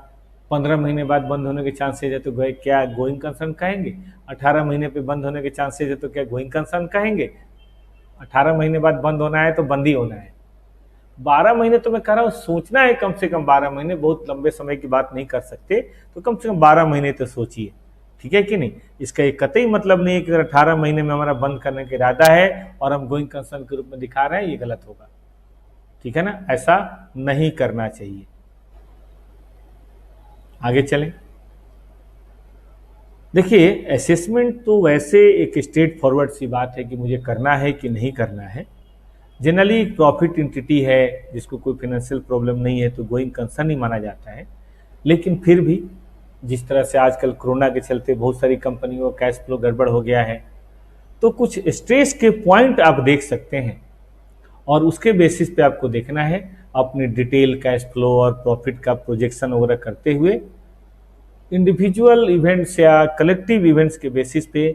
15 महीने बाद बंद होने के चांसेज है तो क्या गोइंग कंसर्न कहेंगे? 18 महीने पे बंद होने के चांसेज है तो क्या गोइंग कंसर्न कहेंगे? 18 महीने बाद बंद होना है तो बंद ही होना है। 12 महीने तो मैं कह रहा हूँ सोचना है, कम से कम 12 महीने, बहुत लंबे समय की बात नहीं कर सकते, तो कम से कम 12 महीने तो सोचिए, ठीक है कि नहीं। इसका एक कतई मतलब नहीं है कि अगर 18 महीने में हमारा बंद करने का इरादा है और हम गोइंग कंसर्न के रूप में दिखा रहे हैं, ये गलत होगा, ठीक है ना। ऐसा नहीं करना चाहिए। आगे चलें। देखिए असेसमेंट तो वैसे एक स्ट्रेट फॉरवर्ड सी बात है कि मुझे करना है कि नहीं करना है। जनरली प्रॉफिट एंटिटी है जिसको कोई फाइनेंशियल प्रॉब्लम नहीं है तो गोइंग कंसर्न ही माना जाता है। लेकिन फिर भी जिस तरह से आजकल कोरोना के चलते बहुत सारी कंपनियों का कैश फ्लो गड़बड़ हो गया है, तो कुछ स्ट्रेस के पॉइंट आप देख सकते हैं और उसके बेसिस पे आपको देखना है। अपनी डिटेल कैश फ्लो और प्रॉफिट का प्रोजेक्शन वगैरह करते हुए इंडिविजुअल इवेंट्स या कलेक्टिव इवेंट्स के बेसिस पे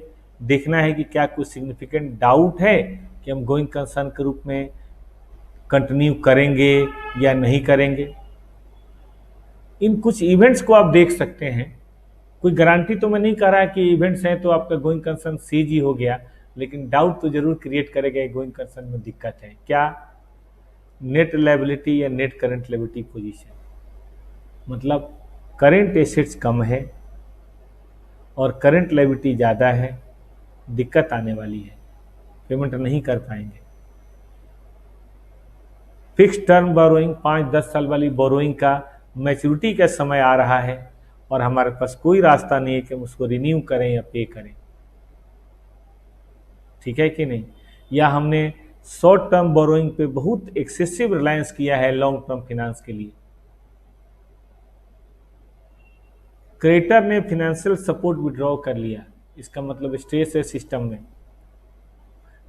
देखना है कि क्या कुछ सिग्निफिकेंट डाउट है कि हम गोइंग कंसर्न के रूप में कंटिन्यू करेंगे या नहीं करेंगे। इन कुछ इवेंट्स को आप देख सकते हैं। कोई गारंटी तो मैं नहीं कर रहा कि इवेंट्स हैं तो आपका गोइंग कंसर्न सीज ही हो गया, लेकिन डाउट तो जरूर क्रिएट करेगा गोइंग कंसर्न में दिक्कत है क्या। नेट लायबिलिटी या नेट करंट लायबिलिटी पोजीशन, मतलब करंट एसेट्स कम है और करंट लायबिलिटी ज़्यादा है, दिक्कत आने वाली है, पेमेंट नहीं कर पाएंगे। फिक्स टर्म बोरोइंग 5-10 साल वाली बोरोइंग का मैच्योरिटी का समय आ रहा है और हमारे पास कोई रास्ता नहीं है कि हम उसको रिन्यू करें या पे करें, ठीक है कि नहीं। या हमने शॉर्ट टर्म बोरोइंग पे बहुत एक्सेसिव रिलायंस किया है लॉन्ग टर्म फाइनेंस के लिए। क्रेडिटर ने फाइनेंशियल सपोर्ट विड्रॉ कर लिया, इसका मतलब स्ट्रेस है सिस्टम में।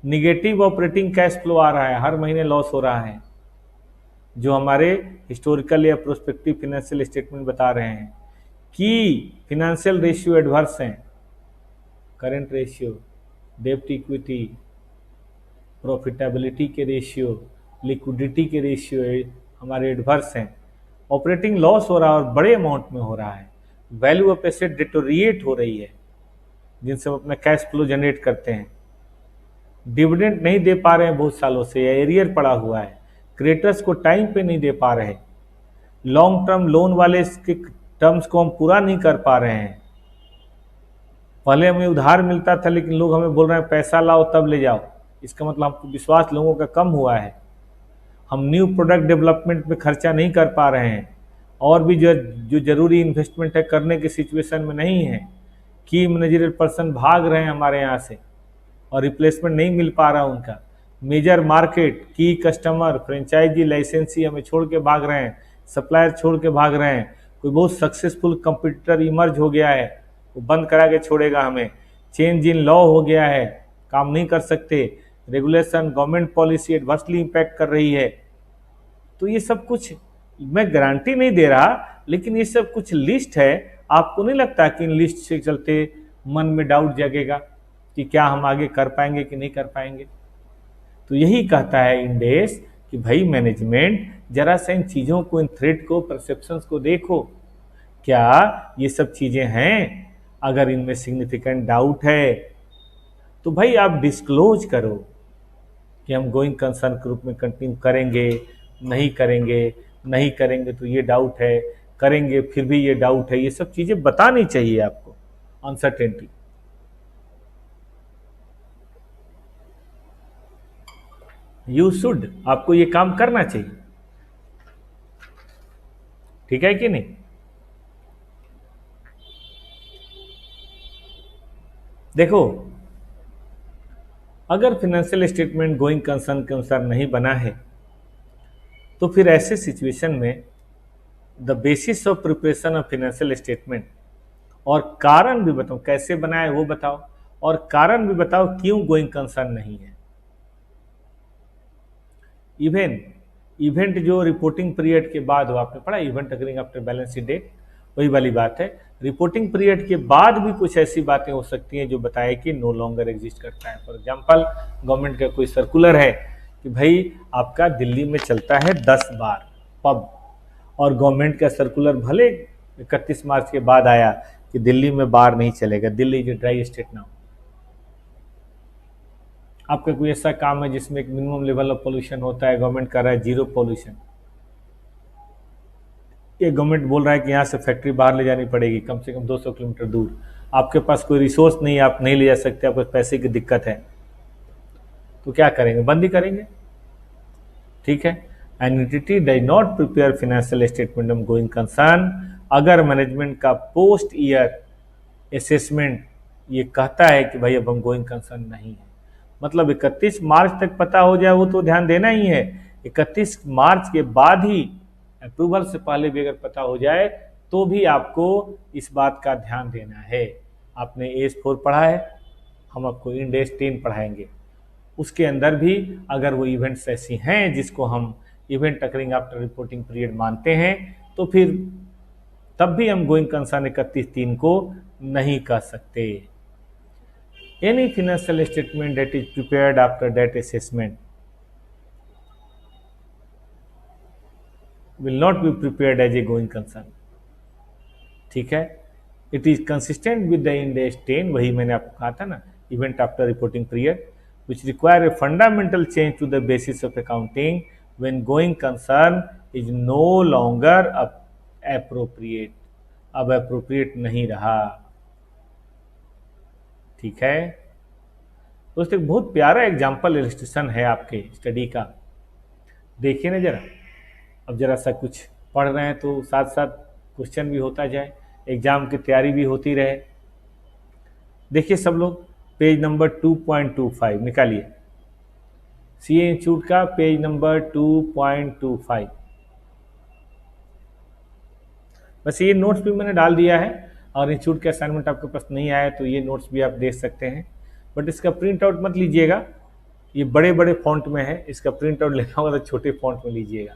निगेटिव ऑपरेटिंग कैश फ्लो आ रहा है, हर महीने लॉस हो रहा है, जो हमारे हिस्टोरिकल या प्रोस्पेक्टिव फाइनेंशियल स्टेटमेंट बता रहे हैं कि फाइनेंशियल रेशियो एडवर्स हैं। करंट रेशियो, डेब्ट इक्विटी, प्रॉफिटेबिलिटी के रेशियो, लिक्विडिटी के रेशियो हमारे एडवर्स हैं। ऑपरेटिंग लॉस हो रहा है और बड़े अमाउंट में हो रहा है। वैल्यू ऑफ एसेट डिटोरिएट हो रही है, जिनसे हम अपना कैश फ्लो जनरेट करते हैं। डिविडेंड नहीं दे पा रहे हैं बहुत सालों से, या एरियर पड़ा हुआ है। क्रेडिटर्स को टाइम पे नहीं दे पा रहे। लॉन्ग टर्म लोन वाले इसके टर्म्स को हम पूरा नहीं कर पा रहे हैं। पहले हमें उधार मिलता था, लेकिन लोग हमें बोल रहे हैं पैसा लाओ तब ले जाओ। इसका मतलब हमको विश्वास लोगों का कम हुआ है। हम न्यू प्रोडक्ट डेवलपमेंट पे खर्चा नहीं कर पा रहे हैं, और भी जो जरूरी इन्वेस्टमेंट है करने की सिचुएशन में नहीं है। की मैनेजरियल पर्सन भाग रहे हैं हमारे यहाँ से और रिप्लेसमेंट नहीं मिल पा रहा उनका। मेजर मार्केट, की कस्टमर, फ्रेंचाइजी, लाइसेंसी हमें छोड़ के भाग रहे हैं, सप्लायर छोड़ के भाग रहे हैं। कोई बहुत सक्सेसफुल कंपटीटर इमर्ज हो गया है, वो बंद करा के छोड़ेगा हमें। चेंज इन लॉ हो गया है, काम नहीं कर सकते। Regulation, government policy adversely impact कर रही है। तो ये सब कुछ मैं गारंटी नहीं दे रहा, लेकिन ये सब कुछ लिस्ट है। आपको नहीं लगता कि इन लिस्ट से चलते मन में डाउट जगेगा कि क्या हम आगे कर पाएंगे कि नहीं कर पाएंगे। तो यही कहता है इंडेस कि भाई मैनेजमेंट जरा सा इन चीज़ों को, इन थ्रेट को, परसेप्शंस को देखो, क्या ये सब चीज़ें हैं। अगर इनमें सिग्निफिकेंट डाउट है तो भाई आप डिस्क्लोज करो कि हम गोइंग कंसर्न के रूप में कंटिन्यू करेंगे, नहीं करेंगे। नहीं करेंगे तो ये डाउट है, करेंगे फिर भी ये डाउट है। ये सब चीज़ें बतानी चाहिए आपको, अनसर्टेनिटी। यू शुड, आपको ये काम करना चाहिए, ठीक है कि नहीं। देखो, अगर फाइनेंशियल स्टेटमेंट गोइंग कंसर्न के अनुसार नहीं बना है तो फिर ऐसे सिचुएशन में the basis of preparation of financial statement, और कारण भी बताओ कैसे बनाए वो बताओ, और कारण भी बताओ क्यों गोइंग कंसर्न नहीं है। इवेंट जो रिपोर्टिंग पीरियड के बाद हो, आपने पढ़ा event occurring after balance sheet date, वही वाली बात है। रिपोर्टिंग पीरियड के बाद भी कुछ ऐसी बातें हो सकती हैं जो बताए कि नो लॉन्गर एग्जिस्ट करता है। फॉर एग्जांपल, गवर्नमेंट का कोई सर्कुलर है कि भाई आपका दिल्ली में चलता है 10 बार पब, और गवर्नमेंट का सर्कुलर भले 31 मार्च के बाद आया कि दिल्ली में बार नहीं चलेगा, Delhi is dry state now. आपका कोई ऐसा काम है जिसमें एक मिनिमम लेवल ऑफ पोल्यूशन होता है, गवर्नमेंट कर रहा है जीरो पोल्यूशन। ये गवर्नमेंट बोल रहा है कि यहाँ से फैक्ट्री बाहर ले जानी पड़ेगी कम से कम 200 किलोमीटर दूर। आपके पास कोई रिसोर्स नहीं है, आप नहीं ले जा सकते, आपके पैसे की दिक्कत है, तो क्या करेंगे, बंद ही करेंगे, ठीक है। An entity does not prepare financial statement of going concern अगर मैनेजमेंट का पोस्ट ईयर असेसमेंट ये कहता है कि भाई अब हम गोइंग कंसर्न नहीं है। मतलब 31 मार्च तक पता हो जाए वो तो ध्यान देना ही है, 31 मार्च के बाद ही, अप्रूवल से पहले भी अगर पता हो जाए तो भी आपको इस बात का ध्यान देना है। आपने AS4 पढ़ा है, हम आपको इंड AS10 पढ़ाएंगे, उसके अंदर भी अगर वो इवेंट्स ऐसी हैं जिसको हम event occurring after reporting period मानते हैं, तो फिर तब भी हम गोइंग कंसर्न 31/3 को नहीं कर सकते। Any financial statement that is prepared after date assessment will not be prepared as a going concern. ठीक है, it is consistent with the Ind AS 10, वही मैंने आपको कहा था ना, event after reporting period which require a fundamental change to the basis of accounting when going concern is no longer appropriate, अब appropriate नहीं रहा। ठीक है दोस्तों, एक बहुत प्यारा एग्जाम्पल इलस्ट्रेशन है आपके स्टडी का, देखिए ना जरा। अब जरा सा कुछ पढ़ रहे हैं तो साथ साथ क्वेश्चन भी होता जाए, एग्जाम की तैयारी भी होती रहे। देखिए सब लोग, पेज नंबर 2.25 निकालिए, सीए इंस्टीट्यूट का पेज नंबर 2.25। बस ये नोट्स भी मैंने डाल दिया है, और इंस्टीट्यूट के असाइनमेंट आपके पास नहीं आया तो ये नोट्स भी आप देख सकते हैं, बट इसका प्रिंट आउट मत लीजिएगा, ये बड़े बड़े फॉन्ट में है, इसका प्रिंट आउट लेना होगा तो छोटे फॉन्ट में लीजिएगा।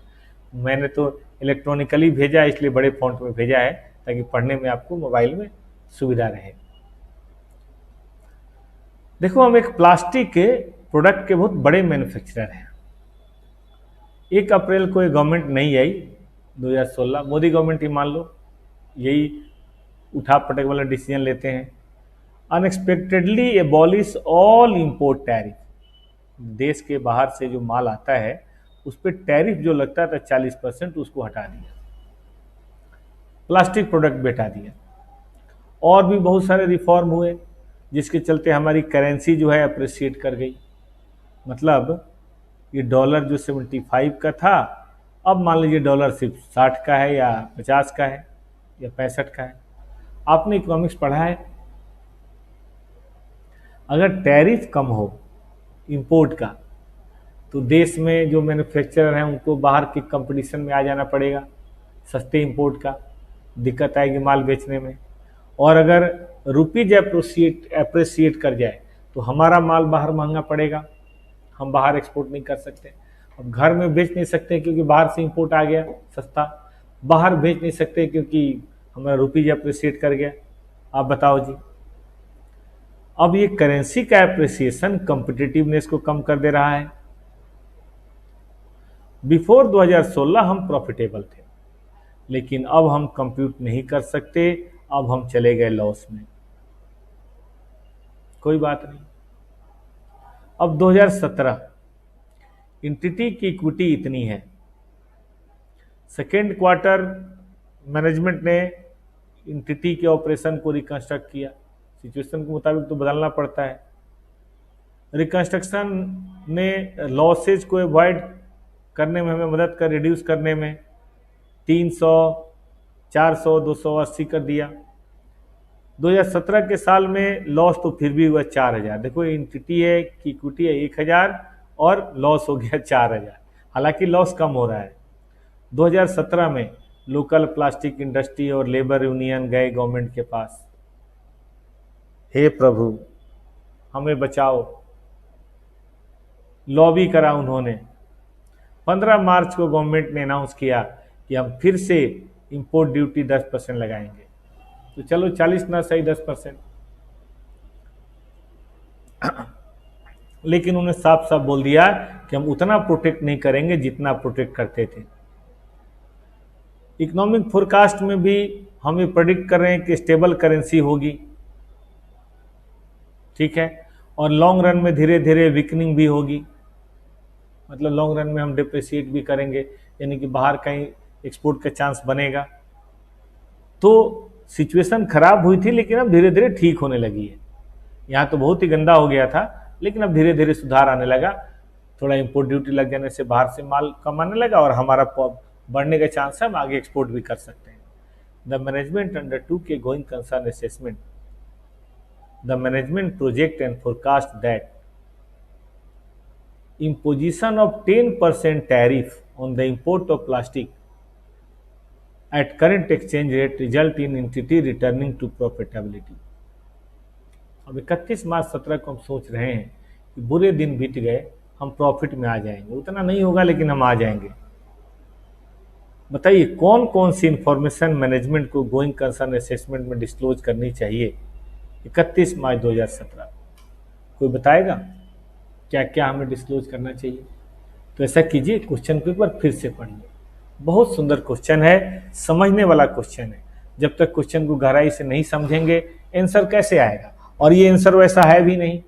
मैंने तो इलेक्ट्रॉनिकली भेजा है, इसलिए बड़े फॉन्ट में भेजा है ताकि पढ़ने में आपको मोबाइल में सुविधा रहे। देखो, हम एक प्लास्टिक के प्रोडक्ट के बहुत बड़े मैन्युफैक्चरर हैं। 1 अप्रैल को एक गवर्नमेंट नहीं आई 2016, मोदी गवर्नमेंट ही मान लो, यही उठा पटक वाला डिसीजन लेते हैं, unexpectedly abolish all import tariff. देश के बाहर से जो माल आता है उस पर टैरिफ जो लगता था 40%, उसको हटा दिया, प्लास्टिक प्रोडक्ट बेटा दिया। और भी बहुत सारे रिफॉर्म हुए जिसके चलते हमारी करेंसी जो है अप्रिशिएट कर गई। मतलब ये डॉलर जो 75 का था, अब मान लीजिए डॉलर सिर्फ 60 का है या 50 का है या 65 का है। आपने इकोनॉमिक्स पढ़ा है, अगर टैरिफ कम हो इंपोर्ट का तो देश में जो मैन्युफैक्चरर हैं उनको बाहर की कंपटीशन में आ जाना पड़ेगा, सस्ते इंपोर्ट का, दिक्कत आएगी माल बेचने में। और अगर रुपीज अप्रिशिएट कर जाए तो हमारा माल बाहर महंगा पड़ेगा, हम बाहर एक्सपोर्ट नहीं कर सकते। अब घर में बेच नहीं सकते क्योंकि बाहर से इंपोर्ट आ गया सस्ता, बाहर बेच नहीं सकते क्योंकि हमारा रुपीज अप्रिशिएट कर गया। आप बताओ जी, अब ये करेंसी का अप्रिसिएशन कॉम्पिटिटिवनेस को कम कर दे रहा है। बिफोर 2016 हम प्रॉफिटेबल थे, लेकिन अब हम कंप्यूट नहीं कर सकते, अब हम चले गए लॉस में। कोई बात नहीं, अब 2017 एंटिटी की इक्विटी इतनी है, सेकेंड क्वार्टर मैनेजमेंट ने एंटिटी के ऑपरेशन को रिकंस्ट्रक्ट किया, सिचुएशन के मुताबिक तो बदलना पड़ता है। रिकंस्ट्रक्शन ने लॉसेज को अवॉइड करने में हमें मदद कर, रिड्यूस करने में 300, 400, 280 कर दिया। 2017 के साल में लॉस तो फिर भी हुआ 4000। देखो एंटिटी है कि इक्विटी है 1000 और लॉस हो गया 4000, हालांकि लॉस कम हो रहा है। 2017 में लोकल प्लास्टिक इंडस्ट्री और लेबर यूनियन गए गवर्नमेंट के पास, हे प्रभु हमें बचाओ, लॉबी करा उन्होंने। 15 मार्च को गवर्नमेंट ने अनाउंस किया कि हम फिर से इंपोर्ट ड्यूटी 10% लगाएंगे, तो चलो 40 ना सही 10%, लेकिन उन्होंने साफ साफ बोल दिया कि हम उतना प्रोटेक्ट नहीं करेंगे जितना प्रोटेक्ट करते थे। इकोनॉमिक फोरकास्ट में भी हम ये प्रेडिक्ट कर रहे हैं कि स्टेबल करेंसी होगी, ठीक है, और लॉन्ग रन में धीरे धीरे वीकनिंग भी होगी, मतलब लॉन्ग रन में हम डिप्रिशिएट भी करेंगे, यानी कि बाहर कहीं एक्सपोर्ट का चांस बनेगा। तो सिचुएशन खराब हुई थी, लेकिन अब धीरे धीरे ठीक होने लगी है। यहाँ तो बहुत ही गंदा हो गया था, लेकिन अब धीरे धीरे सुधार आने लगा। थोड़ा इंपोर्ट ड्यूटी लग जाने से बाहर से माल कम आने लगा और हमारा बढ़ने का चांस है, हम आगे एक्सपोर्ट भी कर सकते हैं। The management undertook a going concern assessment, the management project and forecast that imposition of 10% tariff on the import of plastic at current exchange rate result in entity returning to profitability। अब 31 मार्च 17 को हम सोच रहे हैं कि बुरे दिन बीत गए, हम प्रॉफिट में आ जाएंगे, उतना नहीं होगा लेकिन हम आ जाएंगे। बताइए कौन कौन सी इंफॉर्मेशन मैनेजमेंट को गोइंग कंसर्न असेसमेंट में डिस्क्लोज करनी चाहिए 31 मार्च 2017। कोई बताएगा क्या क्या हमें डिस्क्लोज करना चाहिए? तो ऐसा कीजिए, क्वेश्चन को एक बार फिर से पढ़िए। बहुत सुंदर क्वेश्चन है, समझने वाला क्वेश्चन है। जब तक क्वेश्चन को गहराई से नहीं समझेंगे आंसर कैसे आएगा? और ये आंसर वैसा है भी नहीं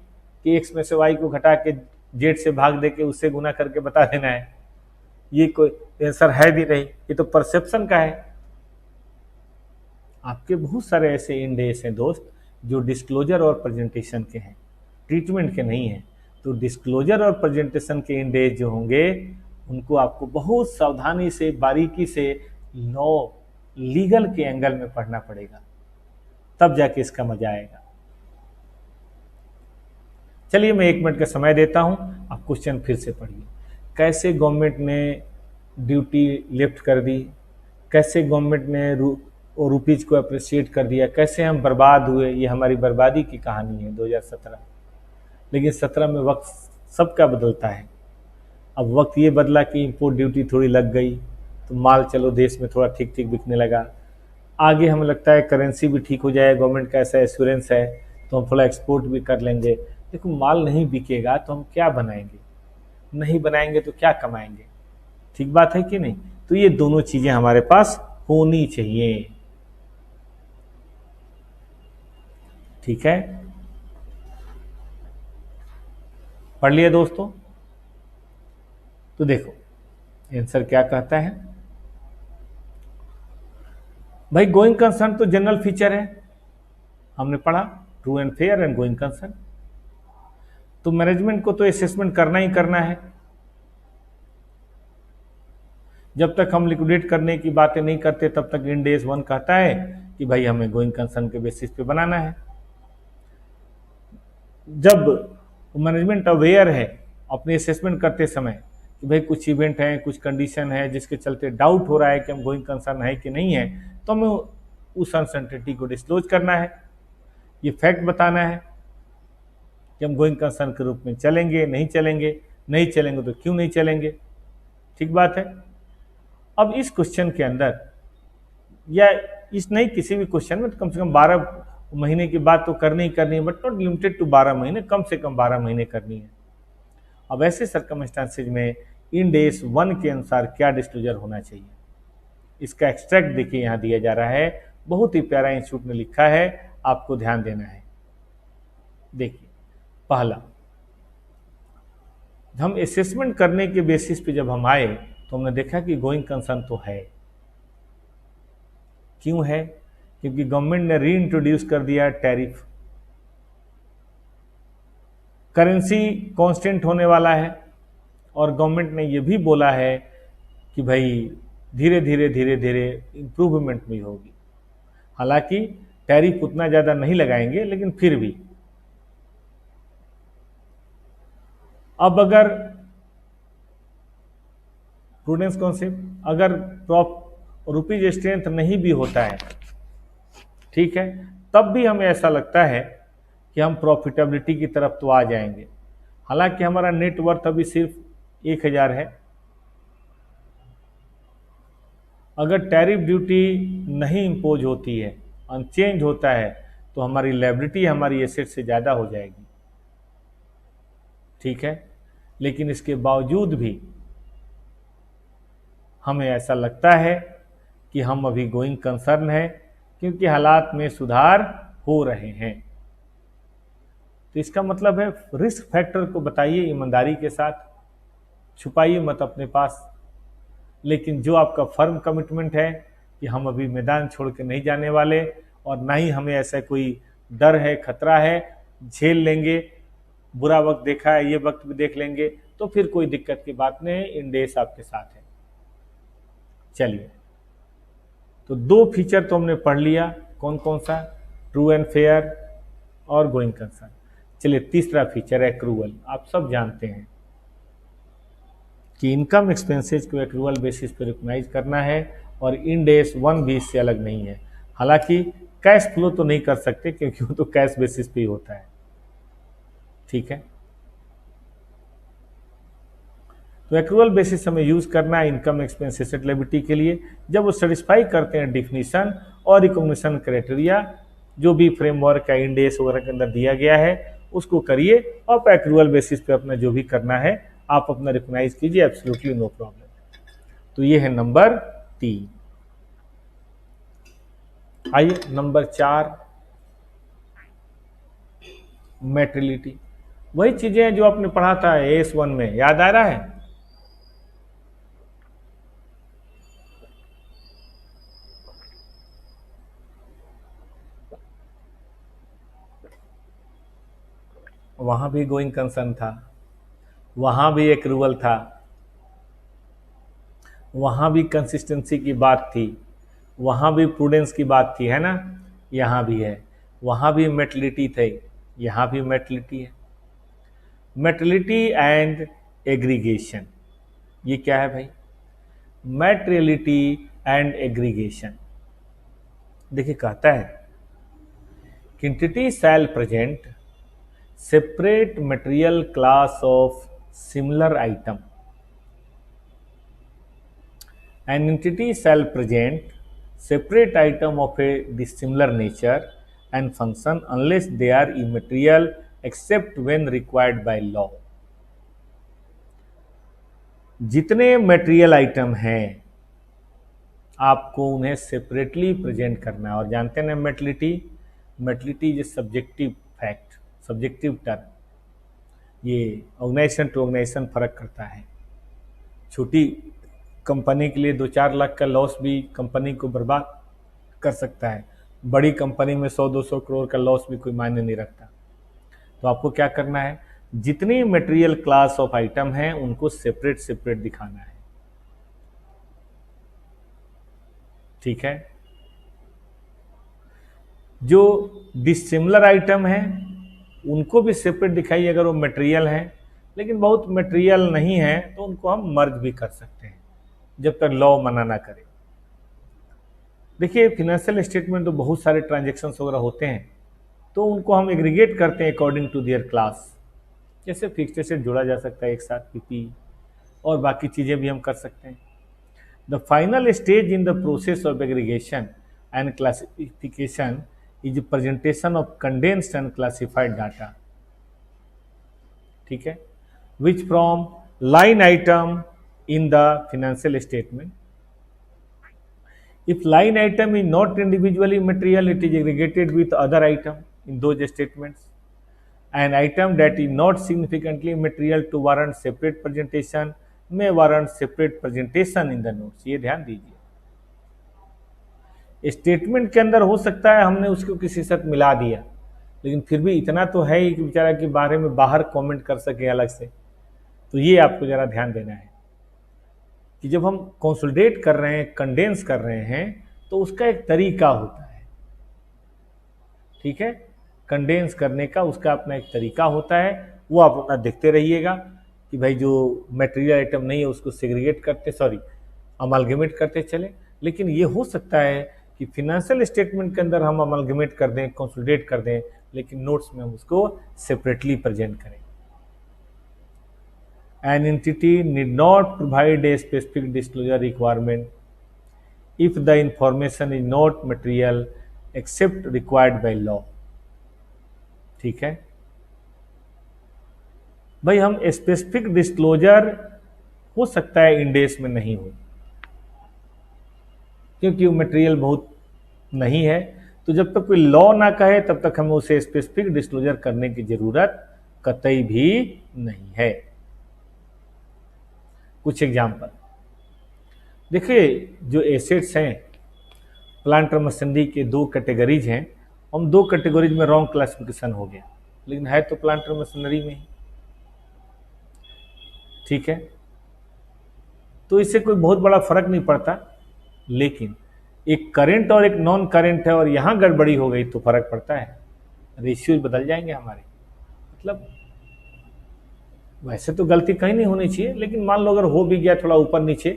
कि एक्स में से वाई को घटा के जेड से भाग दे के उससे गुना करके बता देना है। ये कोई आंसर है भी नहीं, ये तो परसेप्शन का है। आपके बहुत सारे ऐसे इंडेस हैं दोस्त जो डिस्क्लोजर और प्रेजेंटेशन के हैं, ट्रीटमेंट के नहीं हैं। तो डिस्क्लोजर और प्रेजेंटेशन के इंडेस जो होंगे उनको आपको बहुत सावधानी से, बारीकी से, लॉ लीगल के एंगल में पढ़ना पड़ेगा, तब जाके इसका मजा आएगा। चलिए मैं 1 मिनट का समय देता हूं, आप क्वेश्चन फिर से पढ़िए। कैसे गवर्नमेंट ने ड्यूटी लिफ्ट कर दी, कैसे गवर्नमेंट ने रुपीज को अप्रिशिएट कर दिया, कैसे हम बर्बाद हुए, ये हमारी बर्बादी की कहानी है 2017। लेकिन 17 में वक्त सबका बदलता है। अब वक्त ये बदला कि इंपोर्ट ड्यूटी थोड़ी लग गई तो माल चलो देश में थोड़ा ठीक ठीक बिकने लगा। आगे हमें लगता है करेंसी भी ठीक हो जाए, गवर्नमेंट का ऐसा एश्योरेंस है तो हम थोड़ा एक्सपोर्ट भी कर लेंगे। देखो माल नहीं बिकेगा तो हम क्या बनाएंगे, नहीं बनाएंगे तो क्या कमाएंगे? ठीक बात है कि नहीं? तो ये दोनों चीजें हमारे पास होनी चाहिए। ठीक है, पढ़ लिया दोस्तों? तो देखो आंसर क्या कहता है भाई। गोइंग कंसर्न तो जनरल फीचर है, हमने पढ़ा, true and fair and going concern. तो मैनेजमेंट को तो असेसमेंट करना ही करना है। जब तक हम लिक्विडेट करने की बातें नहीं करते तब तक इंड एस 1 कहता है कि भाई हमें गोइंग कंसर्न के बेसिस पे बनाना है। जब मैनेजमेंट अवेयर है अपनी असेसमेंट करते समय कि भाई कुछ इवेंट है, कुछ कंडीशन है जिसके चलते डाउट हो रहा है कि हम गोइंग कंसर्न है कि नहीं है, तो हमें उस अनसर्टेनिटी को डिस्क्लोज करना है, ये फैक्ट बताना है कि हम गोइंग कंसर्न के रूप में चलेंगे, नहीं चलेंगे, नहीं चलेंगे तो क्यों नहीं चलेंगे। ठीक बात है। अब इस क्वेश्चन के अंदर या इस नहीं किसी भी क्वेश्चन में तो कम से कम 12 महीने की बात तो करनी ही करनी है, बट नॉट लिमिटेड टू 12 महीने, कम से कम 12 महीने करनी है। अब ऐसे सर्कमस्टांसेज में इंड एस 1 के अनुसार क्या डिस्क्लोजर होना चाहिए, इसका एक्सट्रैक्ट देखिए यहां दिया जा रहा है, बहुत ही प्यारा इंस्टीट्यूट ने लिखा है, आपको ध्यान देना है। देखिए पहला, हम असेसमेंट करने के बेसिस पे जब हम आए तो हमने देखा कि गोइंग कंसर्न तो है। क्यों है? क्योंकि गवर्नमेंट ने री इंट्रोड्यूस कर दिया टैरिफ, करेंसी कांस्टेंट होने वाला है, और गवर्नमेंट ने यह भी बोला है कि भाई धीरे धीरे धीरे धीरे इंप्रूवमेंट भी होगी। हालांकि टैरिफ उतना ज़्यादा नहीं लगाएंगे, लेकिन फिर भी अब अगर प्रूडेंस कॉन्सेप्ट, अगर रुपीज स्ट्रेंथ नहीं भी होता है, ठीक है, तब भी हमें ऐसा लगता है कि हम प्रॉफिटेबिलिटी की तरफ तो आ जाएंगे। हालांकि हमारा नेटवर्थ अभी सिर्फ 1000 है। अगर टैरिफ ड्यूटी नहीं इम्पोज होती है, अनचेंज होता है, तो हमारी लायबिलिटी हमारी एसेट से ज़्यादा हो जाएगी। ठीक है, लेकिन इसके बावजूद भी हमें ऐसा लगता है कि हम अभी गोइंग कंसर्न है, क्योंकि हालात में सुधार हो रहे हैं। तो इसका मतलब है रिस्क फैक्टर को बताइए ईमानदारी के साथ, छुपाइए मत अपने पास, लेकिन जो आपका फर्म कमिटमेंट है कि हम अभी मैदान छोड़ के नहीं जाने वाले, और ना ही हमें ऐसा कोई डर है, खतरा है, झेल लेंगे, बुरा वक्त देखा है ये वक्त भी देख लेंगे, तो फिर कोई दिक्कत की बात नहीं, इंड एस आपके साथ है। चलिए, तो 2 फीचर तो हमने पढ़ लिया, कौन कौन सा? ट्रू एंड फेयर और गोइंग कंसर्न। चलिए तीसरा फीचर एक्रूवल। आप सब जानते हैं कि इनकम एक्सपेंसेस को एक्रूवल बेसिस पर रिकॉग्नाइज करना है, और इंड एस 1 भी इससे अलग नहीं है। हालांकि कैश फ्लो तो नहीं कर सकते क्योंकि वो तो कैश बेसिस पे ही होता है। ठीक है, तो एक्रूअल बेसिस हमें यूज करना है इनकम एक्सपेंस एसेट लायबिलिटी के लिए जब वो सेटिस्फाई करते हैं डिफिनीशन और रिकॉग्निशन क्राइटेरिया जो भी फ्रेमवर्क या इंडेस वगैरह के अंदर दिया गया है उसको करिए और एक्रूअल बेसिस पे अपना जो भी करना है आप अपना रिकॉग्नाइज कीजिए, एब्सोल्युटली नो प्रॉब्लम। तो ये है नंबर 3। आइए नंबर 4, मैटेरियलिटी। वही चीजें जो आपने पढ़ा था AS1 में, याद आ रहा है? वहां भी गोइंग कंसर्न था, वहां भी एक्रूवल था, वहां भी कंसिस्टेंसी की बात थी, वहां भी प्रूडेंस की बात थी, है ना? यहां भी है, वहां भी मेटलिटी थे, यहां भी मेटलिटी है। मेटलिटी एंड एग्रीगेशन, ये क्या है भाई? Materiality and aggregation. देखिए कहता है कि entity shell present separate material class of similar item. An entity shall present separate item of a dissimilar nature and function unless they are immaterial except when required by law. जितने मटेरियल आइटम हैं आपको उन्हें सेपरेटली प्रेजेंट करना है। और जानते हैं ना materiality, materiality is subjective fact, subjective term, ये ऑर्गेनाइजेशन टू ऑर्गेनाइजेशन फर्क करता है। छोटी कंपनी के लिए 2-4 लाख का लॉस भी कंपनी को बर्बाद कर सकता है, बड़ी कंपनी में 100-200 करोड़ का लॉस भी कोई मायने नहीं रखता। तो आपको क्या करना है, जितनी मटेरियल क्लास ऑफ आइटम हैं उनको सेपरेट सेपरेट दिखाना है, ठीक है? जो डिसिमिलर आइटम है उनको भी सेपरेट दिखाइए अगर वो मटेरियल है, लेकिन बहुत मटेरियल नहीं है तो उनको हम मर्ज भी कर सकते हैं जब तक लॉ मना ना करे। देखिए फिनेंशियल स्टेटमेंट तो बहुत सारे ट्रांजेक्शन्स वगैरह होते हैं तो उनको हम एग्रीगेट करते हैं अकॉर्डिंग टू देयर क्लास। जैसे फिक्स्ड एसेट जोड़ा जा सकता है एक साथ, पीपी और बाकी चीज़ें भी हम कर सकते हैं। The final stage in the process of aggregation and classification is presentation of condensed and classified data, ठीक है, which from line item in the financial statement. If line item is not individually material, it is aggregated with other item in those statements. An item that is not significantly material to warrant separate presentation may warrant separate presentation in the notes. ये ध्यान दीजिए, स्टेटमेंट के अंदर हो सकता है हमने उसको किसी साथ मिला दिया, लेकिन फिर भी इतना तो है ही कि बेचारा के बारे में बाहर कमेंट कर सके अलग से। तो ये आपको जरा ध्यान देना है कि जब हम कंसोलिडेट कर रहे हैं, कंडेंस कर रहे हैं, तो उसका एक तरीका होता है, ठीक है? कंडेंस करने का उसका अपना एक तरीका होता है, वो आप अपना देखते रहिएगा कि भाई जो मटेरियल आइटम नहीं है उसको सेग्रीगेट करते, अमालगमेट करते चले। लेकिन ये हो सकता है कि फिनेंशियल स्टेटमेंट के अंदर हम अमालगमेट कर दें, कंसोलिडेट कर दें, लेकिन नोट्स में हम उसको सेपरेटली प्रेजेंट करें। An entity need not provide a specific disclosure requirement if the information is not material except required by law, ठीक है भाई? हम स्पेसिफिक डिस्क्लोजर हो सकता है इंडेस में नहीं हो क्योंकि वो मटेरियल बहुत नहीं है, तो जब तक कोई लॉ ना कहे तब तक हमें उसे स्पेसिफिक डिस्क्लोजर करने की जरूरत कतई भी नहीं है। कुछ एग्जाम्पल देखिए, जो एसेट्स हैं प्लांट और मशीनरी के 2 कैटेगरीज हैं, हम 2 कैटेगरीज में रॉन्ग क्लासिफिकेशन हो गया, लेकिन है तो प्लांट और मशीनरी में ही, ठीक है? तो इससे कोई बहुत बड़ा फर्क नहीं पड़ता, लेकिन एक करेंट और एक नॉन करेंट है और यहां गड़बड़ी हो गई तो फर्क पड़ता है, रेशियो बदल जाएंगे हमारे। मतलब वैसे तो गलती कहीं नहीं होनी चाहिए, लेकिन मान लो अगर हो भी गया थोड़ा ऊपर नीचे,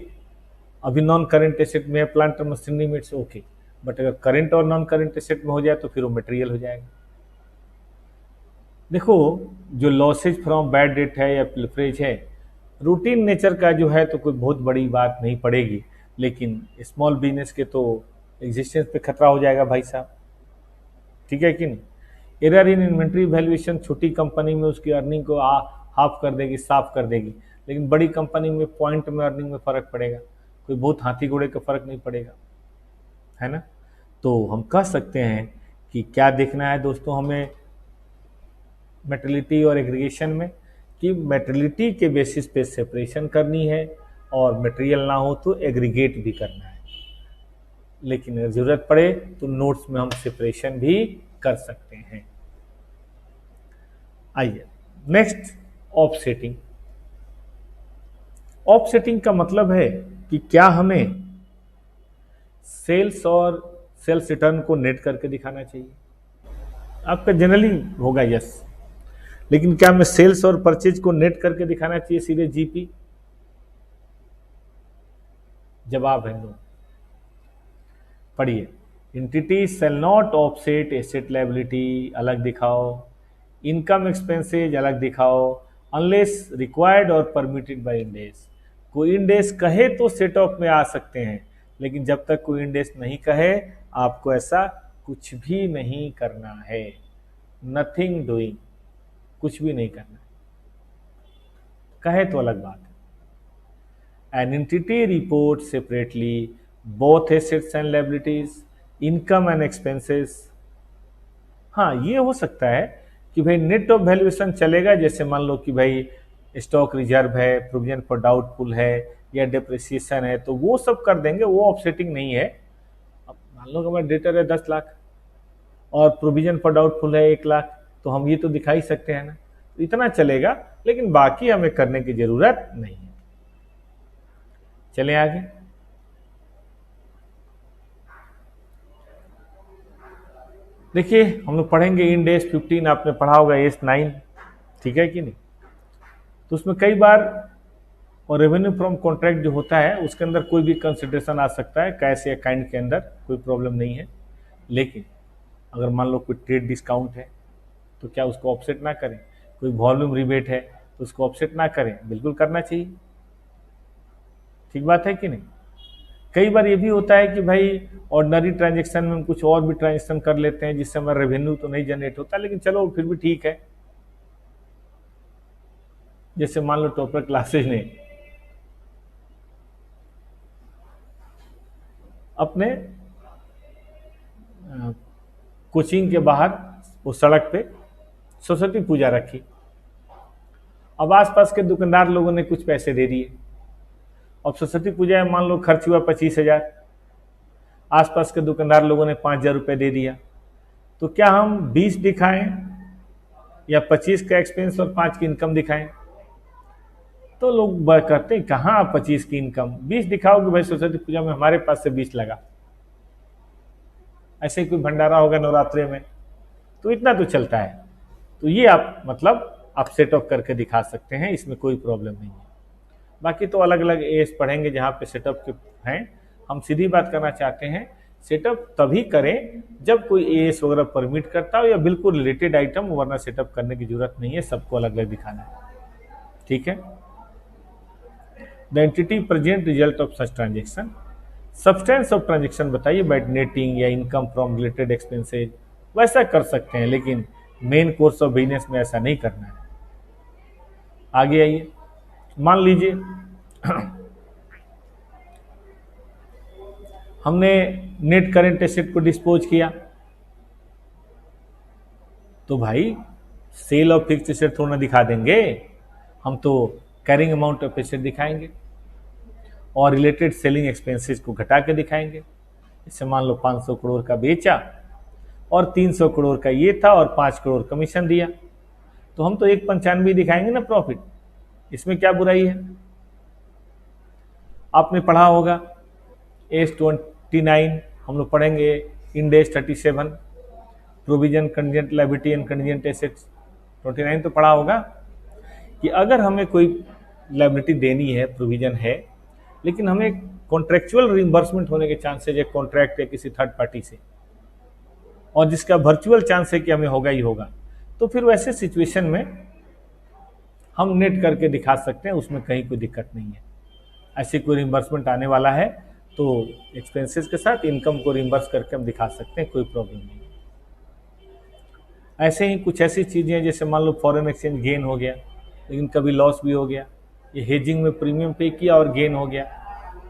अभी नॉन करेंट एसेट में प्लांट और मशीनरी में इट्स ओके, बट अगर करेंट और नॉन करेंट एसेट में हो जाए तो फिर वो मटेरियल हो जाएगा। देखो जो लॉसेज फ्रॉम बैड डेट है या पिलफरेज है, रूटीन नेचर का जो है तो कोई बहुत बड़ी बात नहीं पड़ेगी, लेकिन स्मॉल बिजनेस के तो एग्जिस्टेंस पे खतरा हो जाएगा भाई साहब, ठीक है कि नहीं। एरर इन इन्वेंट्री वैल्यूएशन छोटी कंपनी में उसकी अर्निंग को हाफ कर देगी, साफ कर देगी, लेकिन बड़ी कंपनी में पॉइंट में अर्निंग में फर्क पड़ेगा, कोई बहुत हाथी घोड़े का फर्क नहीं पड़ेगा, है ना। तो हम कह सकते हैं कि क्या देखना है दोस्तों हमें मेटेरियलिटी और एग्रीगेशन में, कि मेटेरियलिटी के बेसिस पे सेपरेशन करनी है और मटेरियल ना हो तो एग्रीगेट भी करना है, लेकिन अगर जरूरत पड़े तो नोट्स में हम सेपरेशन भी कर सकते हैं। आइए नेक्स्ट, ऑफसेटिंग। ऑफसेटिंग का मतलब है कि क्या हमें सेल्स और सेल्स रिटर्न को नेट करके दिखाना चाहिए। आपका जनरली होगा यस, लेकिन क्या हमें सेल्स और परचेज को नेट करके दिखाना चाहिए सीधे जीपी? जवाब है नो। पढ़िए, entity shall not offset asset liability, अलग दिखाओ, इनकम एक्सपेंसेज अलग दिखाओ, अनलेस रिक्वायर्ड और परमिटेड बाय इंडेस। कोई इंडेस कहे तो सेट ऑफ में आ सकते हैं, लेकिन जब तक कोई इंडेस नहीं कहे आपको ऐसा कुछ भी नहीं करना है, नथिंग डूइंग, कुछ भी नहीं करना है। कहे तो अलग बात है। An entity report separately both assets and liabilities, income and expenses. हाँ, ये हो सकता है कि भाई नेट ऑफ वैल्यूएशन चलेगा, जैसे मान लो कि भाई स्टॉक रिजर्व है, प्रोविजन फॉर डाउटफुल है या डिप्रिसिएशन है, तो वो सब कर देंगे, वो ऑफसेटिंग नहीं है। अब मान लो कि हमारा डेटर है 10 लाख और प्रोविजन फॉर डाउटफुल है 1 लाख, तो हम ये तो दिखा ही सकते हैं ना, तो इतना चलेगा, लेकिन बाकी हमें करने की जरूरत नहीं है। चलें आगे। देखिए हम लोग पढ़ेंगे इंड एस 15, आपने पढ़ा होगा एस 9, ठीक है कि नहीं। तो उसमें कई बार और रेवेन्यू फ्रॉम कॉन्ट्रैक्ट जो होता है उसके अंदर कोई भी कंसिडरेशन आ सकता है, कैश या काइंड के अंदर कोई प्रॉब्लम नहीं है, लेकिन अगर मान लो कोई ट्रेड डिस्काउंट है तो क्या उसको ऑफसेट ना करें, कोई वॉल्यूम रिबेट है तो उसको ऑफसेट ना करें, बिल्कुल करना चाहिए, ठीक बात है कि नहीं। कई बार ये भी होता है कि भाई ऑर्डिनरी ट्रांजेक्शन में हम कुछ और भी ट्रांजेक्शन कर लेते हैं जिससे हमारा रेवेन्यू तो नहीं जनरेट होता, लेकिन चलो फिर भी ठीक है। जैसे मान लो टॉपर क्लासेज ने अपने कोचिंग के बाहर वो सड़क पे सरस्वती पूजा रखी। अब आसपास के दुकानदार लोगों ने कुछ पैसे दे दिए। अब सरस्वती पूजा में मान लो खर्च हुआ 25,000, आसपास के दुकानदार लोगों ने 5,000 रुपये दे दिया, तो क्या हम 20 दिखाएं या 25 का एक्सपेंस और 5 की इनकम दिखाएं? तो लोग कहते हैं कहाँ 25 की इनकम, 20 दिखाओगे भाई, सरस्वती पूजा में हमारे पास से 20 लगा। ऐसे ही कोई भंडारा होगा नवरात्रि में तो इतना तो चलता है, तो ये आप मतलब आप सेट ऑफ करके दिखा सकते हैं, इसमें कोई प्रॉब्लम नहीं है। बाकी तो अलग अलग एस पढ़ेंगे जहाँ पे सेटअप के हैं। हम सीधी बात करना चाहते हैं, सेटअप तभी करें जब कोई एएस वगैरह परमिट करता हो या बिल्कुल रिलेटेड आइटम, वरना सेटअप करने की जरूरत नहीं है, सबको अलग अलग दिखाना है, ठीक है। The entity present result of such transaction, substance of transaction बताइए, बाय नेटिंग या इनकम फ्रॉम रिलेटेड एक्सपेंसेज, वैसा कर सकते हैं, लेकिन मेन कोर्स ऑफ बिजनेस में ऐसा नहीं करना है। आगे आइए, मान लीजिए हमने नेट करेंट एसेट को डिस्पोज किया, तो भाई सेल ऑफ फिक्स्ड एसेट थोड़ा ना दिखा देंगे, हम तो कैरिंग अमाउंट ऑफ एसेट दिखाएंगे और रिलेटेड सेलिंग एक्सपेंसेस को घटा के दिखाएंगे। जैसे मान लो 500 करोड़ का बेचा और 300 करोड़ का ये था और 5 करोड़ कमीशन दिया, तो हम तो 195 दिखाएंगे ना प्रॉफिट, इसमें क्या बुराई है। आपने पढ़ा होगा एस 29, हम लोग पढ़ेंगे end S 37, provision contingent liability and contingent assets 29 तो पढ़ा होगा कि अगर हमें कोई लायबिलिटी देनी है, प्रोविजन है, लेकिन हमें कॉन्ट्रेक्चुअल रिइंबर्समेंट होने के चांसेज है कॉन्ट्रैक्ट या किसी थर्ड पार्टी से, और जिसका वर्चुअल चांस है कि हमें होगा ही होगा, तो फिर वैसे सिचुएशन में हम नेट करके दिखा सकते हैं, उसमें कहीं कोई दिक्कत नहीं है। ऐसे कोई रिम्बर्समेंट आने वाला है तो एक्सपेंसेस के साथ इनकम को रिम्बर्स करके हम दिखा सकते हैं, कोई प्रॉब्लम नहीं। ऐसे ही कुछ ऐसी चीज़ें हैं जैसे मान लो फॉरेन एक्सचेंज गेन हो गया लेकिन कभी लॉस भी हो गया, ये हेजिंग में प्रीमियम पे किया और गेन हो गया,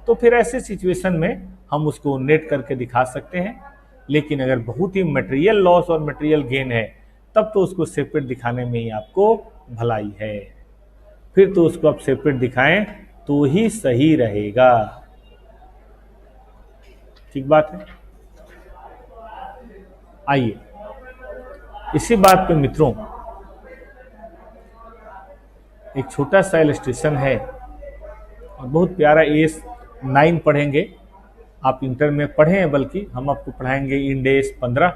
तो फिर ऐसे सिचुएशन में हम उसको नेट करके दिखा सकते हैं। लेकिन अगर बहुत ही मटेरियल लॉस और मटेरियल गेन है तब तो उसको सेपरेट दिखाने में ही आपको भलाई है, फिर तो उसको आप सेपरेट दिखाएं तो ही सही रहेगा। ठीक बात है। आइए इसी बात पे मित्रों एक छोटा सा इलस्ट्रेशन है और बहुत प्यारा। AS9 पढ़ेंगे, आप इंटर में पढ़े हैं, बल्कि हम आपको पढ़ाएंगे इंड AS 15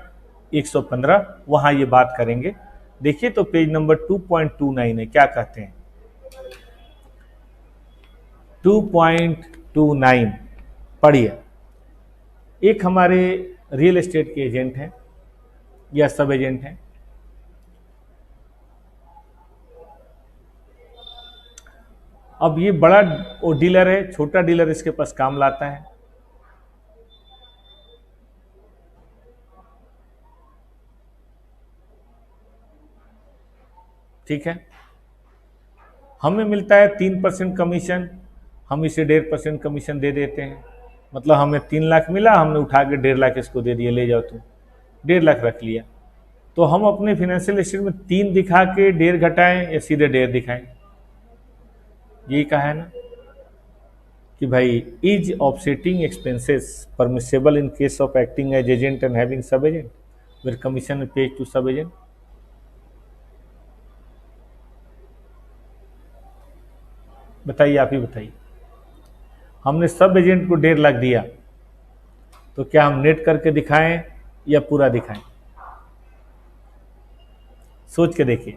115, वहां ये बात करेंगे। देखिए तो पेज नंबर 2.29 है, क्या कहते हैं 2.29 पढ़िए। एक हमारे रियल एस्टेट के एजेंट हैं या सब एजेंट हैं, अब ये बड़ा डीलर है, छोटा डीलर इसके पास काम लाता है। ठीक है, हमें मिलता है 3% कमीशन, हम इसे 1.5% कमीशन दे देते हैं। मतलब हमें 3 लाख मिला, हमने उठा के 1.5 लाख इसको दे दिया, ले जाओ तुम, 1.5 लाख रख लिया। तो हम अपने फाइनेंशियल स्टेट में 3 दिखा के 1.5 घटाएं या सीधे 1.5 दिखाएं? यही कहा है ना कि भाई is offsetting expenses permissible in case of acting as agent and having sub agent where commission paid to sub agent. बताइए, आप ही बताइए। हमने सब एजेंट को 1.5 लाख दिया, तो क्या हम नेट करके दिखाएं या पूरा दिखाएं? सोच के देखिए,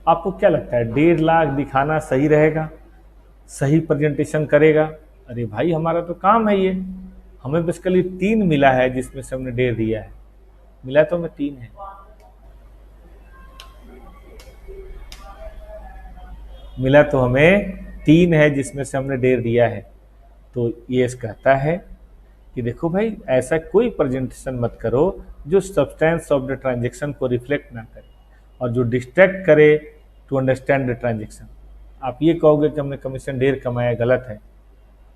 आपको क्या लगता है 1.5 लाख दिखाना सही रहेगा, सही प्रेजेंटेशन करेगा? अरे भाई हमारा तो काम है ये, हमें बेसिकली 3 मिला है जिसमें से हमने 1.5 दिया है, मिला तो हमें 3 है, मिला तो हमें 3 है जिसमें से हमने 1.5 दिया है। तो ये कहता है कि देखो भाई ऐसा कोई प्रेजेंटेशन मत करो जो सब्सटेंस ऑफ द ट्रांजेक्शन को रिफ्लेक्ट ना करे और जो डिस्ट्रैक्ट करे टू अंडरस्टैंड द ट्रांजेक्शन। आप ये कहोगे कि हमने कमीशन 1.5 कमाया, गलत है।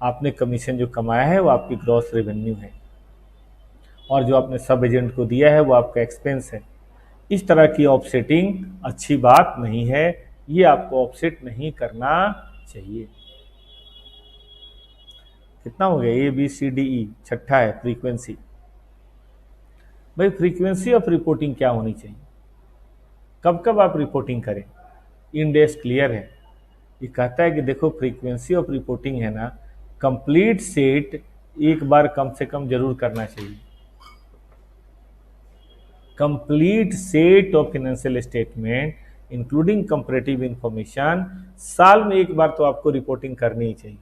आपने कमीशन जो कमाया है वो आपकी ग्रॉस रेवेन्यू है और जो आपने सब एजेंट को दिया है वो आपका एक्सपेंस है। इस तरह की ऑफसेटिंग अच्छी बात नहीं है, ये आपको ऑफसेट नहीं करना चाहिए। कितना हो गया? ABCDE, छठा है फ्रीक्वेंसी। भाई फ्रीक्वेंसी ऑफ रिपोर्टिंग क्या होनी चाहिए, कब कब आप रिपोर्टिंग करें? इंडेक्स क्लियर है, ये कहता है कि देखो फ्रीक्वेंसी ऑफ रिपोर्टिंग है ना, कंप्लीट सेट एक बार कम से कम जरूर करना चाहिए। Complete set of financial statement including comparative information साल में एक बार तो आपको रिपोर्टिंग करनी ही चाहिए।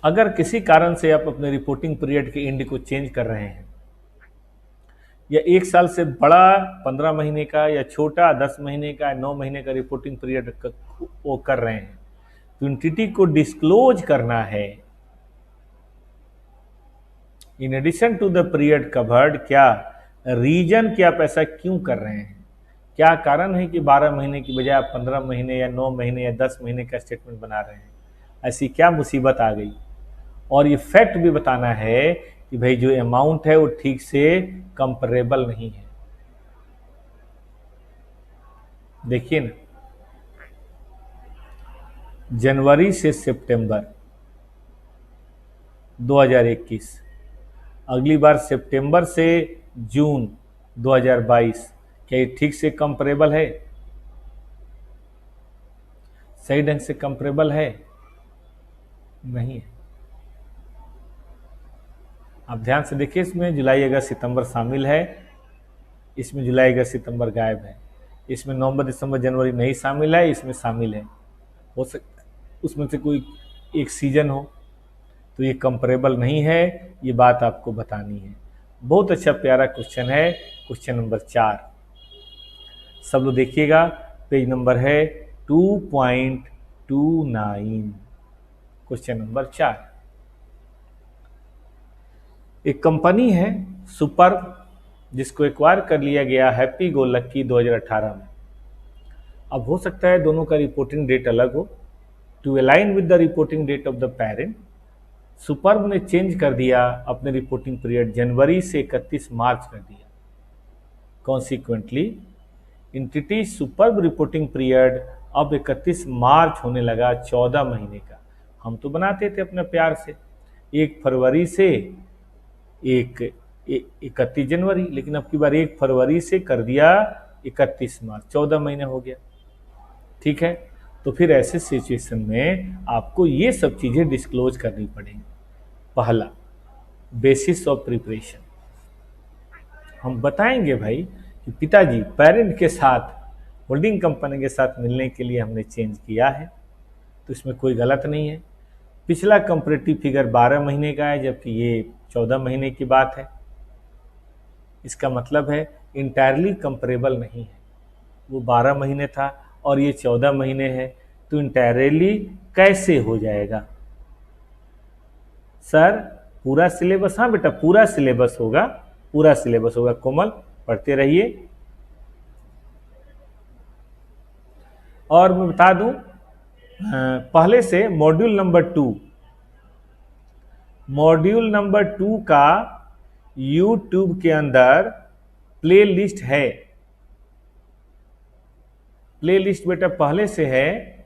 अगर किसी कारण से आप अपने रिपोर्टिंग पीरियड के एंड को चेंज कर रहे हैं या 1 साल से बड़ा 15 महीने का या छोटा 10 महीने का 9 महीने का रिपोर्टिंग पीरियड वो कर रहे हैं, तो एंटिटी को डिस्क्लोज करना है in addition to the period covered. क्या रीजन कि आप ऐसा क्यों कर रहे हैं, क्या कारण है कि 12 महीने की बजाय आप 15 महीने या 9 महीने या 10 महीने का स्टेटमेंट बना रहे हैं? ऐसी क्या मुसीबत आ गई? और ये फैक्ट भी बताना है कि भाई जो अमाउंट है वो ठीक से कंपेरेबल नहीं है। देखिए ना, जनवरी से सितंबर 2021, अगली बार सितंबर से जून 2022, क्या ये ठीक से कंपेरेबल है? सही ढंग से कंपेरेबल है? नहीं है। आप ध्यान से देखिए, इसमें जुलाई अगस्त सितंबर शामिल है, इसमें जुलाई अगस्त सितंबर गायब है, इसमें नवंबर दिसंबर जनवरी नहीं शामिल है, इसमें शामिल है। हो सकता है उसमें से कोई एक सीजन हो, तो ये कंपेरेबल नहीं है, ये बात आपको बतानी है। बहुत अच्छा प्यारा क्वेश्चन है, क्वेश्चन नंबर 4। सब लोग देखिएगा, पेज नंबर है 2.29, क्वेश्चन नंबर 4। एक कंपनी है सुपर्ब, जिसको एक्वायर कर लिया गया हैप्पी गो लक्की 2018 में। अब हो सकता है दोनों का रिपोर्टिंग डेट अलग हो। To align with the reporting date of the parent, superb ने चेंज कर दिया अपने रिपोर्टिंग पीरियड जनवरी से 31 मार्च कर दिया। Consequently entity superb reporting period अब 31 मार्च होने लगा 14 महीने का। हम तो बनाते थे अपने प्यार से 1 फरवरी से 31 जनवरी, लेकिन अब की बार 1 फरवरी से कर दिया 31 मार्च, 14 महीने हो गया। ठीक है, तो फिर ऐसे सिचुएशन में आपको ये सब चीजें डिस्क्लोज करनी पड़ेंगी। पहला, बेसिस ऑफ प्रिपरेशन। हम बताएंगे भाई कि पिताजी पेरेंट के साथ, होल्डिंग कंपनी के साथ मिलने के लिए हमने चेंज किया है, तो इसमें कोई गलत नहीं है। पिछला कंपैरेटिव फिगर 12 महीने का है, जबकि ये 14 महीने की बात है। इसका मतलब है इंटायरली कंपेरेबल नहीं है। वो 12 महीने था और ये 14 महीने है, तो इंटायरली कैसे हो जाएगा? सर पूरा सिलेबस, हाँ बेटा पूरा सिलेबस होगा, पूरा सिलेबस होगा। कोमल पढ़ते रहिए। और मैं बता दूं पहले से मॉड्यूल नंबर 2 का यूट्यूब के अंदर प्ले लिस्ट है। प्ले लिस्ट बेटा पहले से है,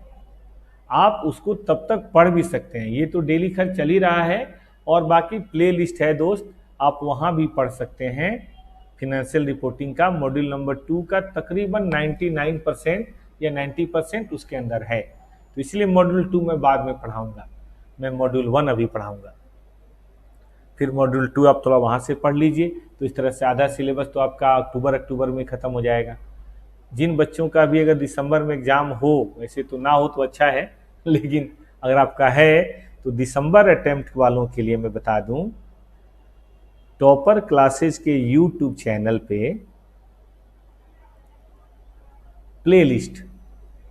आप उसको तब तक पढ़ भी सकते हैं। ये तो डेली खर्च चल ही रहा है, और बाकी प्ले लिस्ट है दोस्त, आप वहां भी पढ़ सकते हैं। फिनेंशियल रिपोर्टिंग का मॉड्यूल नंबर 2 का तकरीबन 99% या 90% उसके अंदर है। तो इसलिए मॉड्यूल 2 मैं बाद में पढ़ाऊंगा, मैं मॉड्यूल 1 अभी पढ़ाऊंगा, फिर मॉड्यूल 2 आप थोड़ा वहां से पढ़ लीजिए। तो इस तरह से आधा सिलेबस तो आपका अक्टूबर में खत्म हो जाएगा। जिन बच्चों का भी अगर दिसंबर में एग्जाम हो, वैसे तो ना हो तो अच्छा है, लेकिन अगर आपका है तो दिसंबर अटेम्प्ट वालों के लिए मैं बता दूं, टॉपर क्लासेस के यूट्यूब चैनल पे प्ले लिस्ट